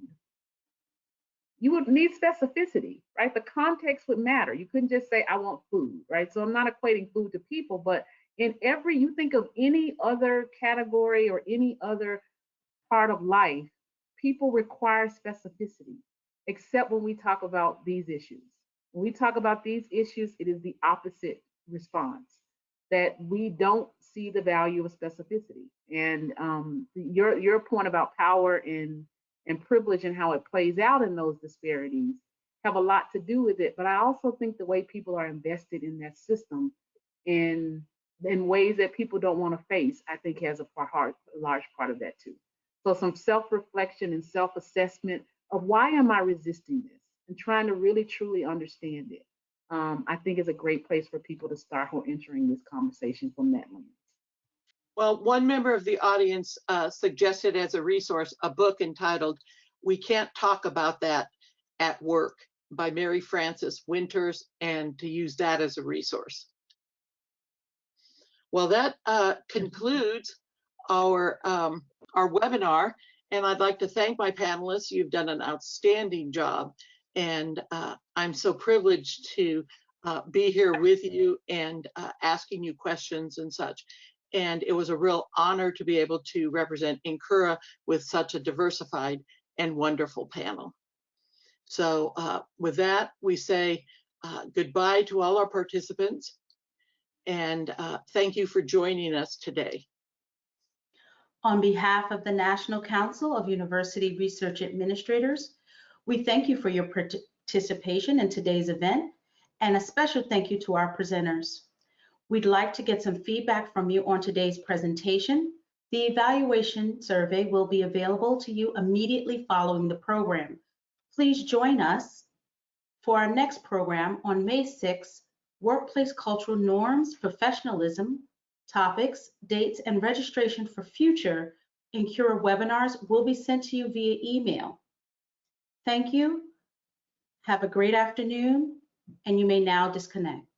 you would need specificity, right? The context would matter. You couldn't just say, "I want food," right? So I'm not equating food to people, but you think of any other category or any other part of life, people require specificity, except when we talk about these issues. When we talk about these issues, it is the opposite response, that we don't see the value of specificity. And your point about power and privilege and how it plays out in those disparities have a lot to do with it. But I also think the way people are invested in that system in ways that people don't want to face, I think has a large part of that too. So some self-reflection and self-assessment of why am I resisting this, and trying to really truly understand it, I think is a great place for people to start who are entering this conversation from that lens.
Well, one member of the audience suggested as a resource a book entitled "We Can't Talk About That at Work" by Mary Frances Winters, and to use that as a resource. Well, that concludes our webinar, and I'd like to thank my panelists. You've done an outstanding job, and I'm so privileged to be here with you and asking you questions and such. And it was a real honor to be able to represent NCURA with such a diversified and wonderful panel. So with that, we say goodbye to all our participants, and thank you for joining us today.
On behalf of the National Council of University Research Administrators, we thank you for your participation in today's event, and a special thank you to our presenters. We'd like to get some feedback from you on today's presentation. The evaluation survey will be available to you immediately following the program. Please join us for our next program on May 6th, Workplace Cultural Norms, Professionalism, Topics, dates, and registration for future NCURA webinars will be sent to you via email. Thank you. Have a great afternoon, and you may now disconnect.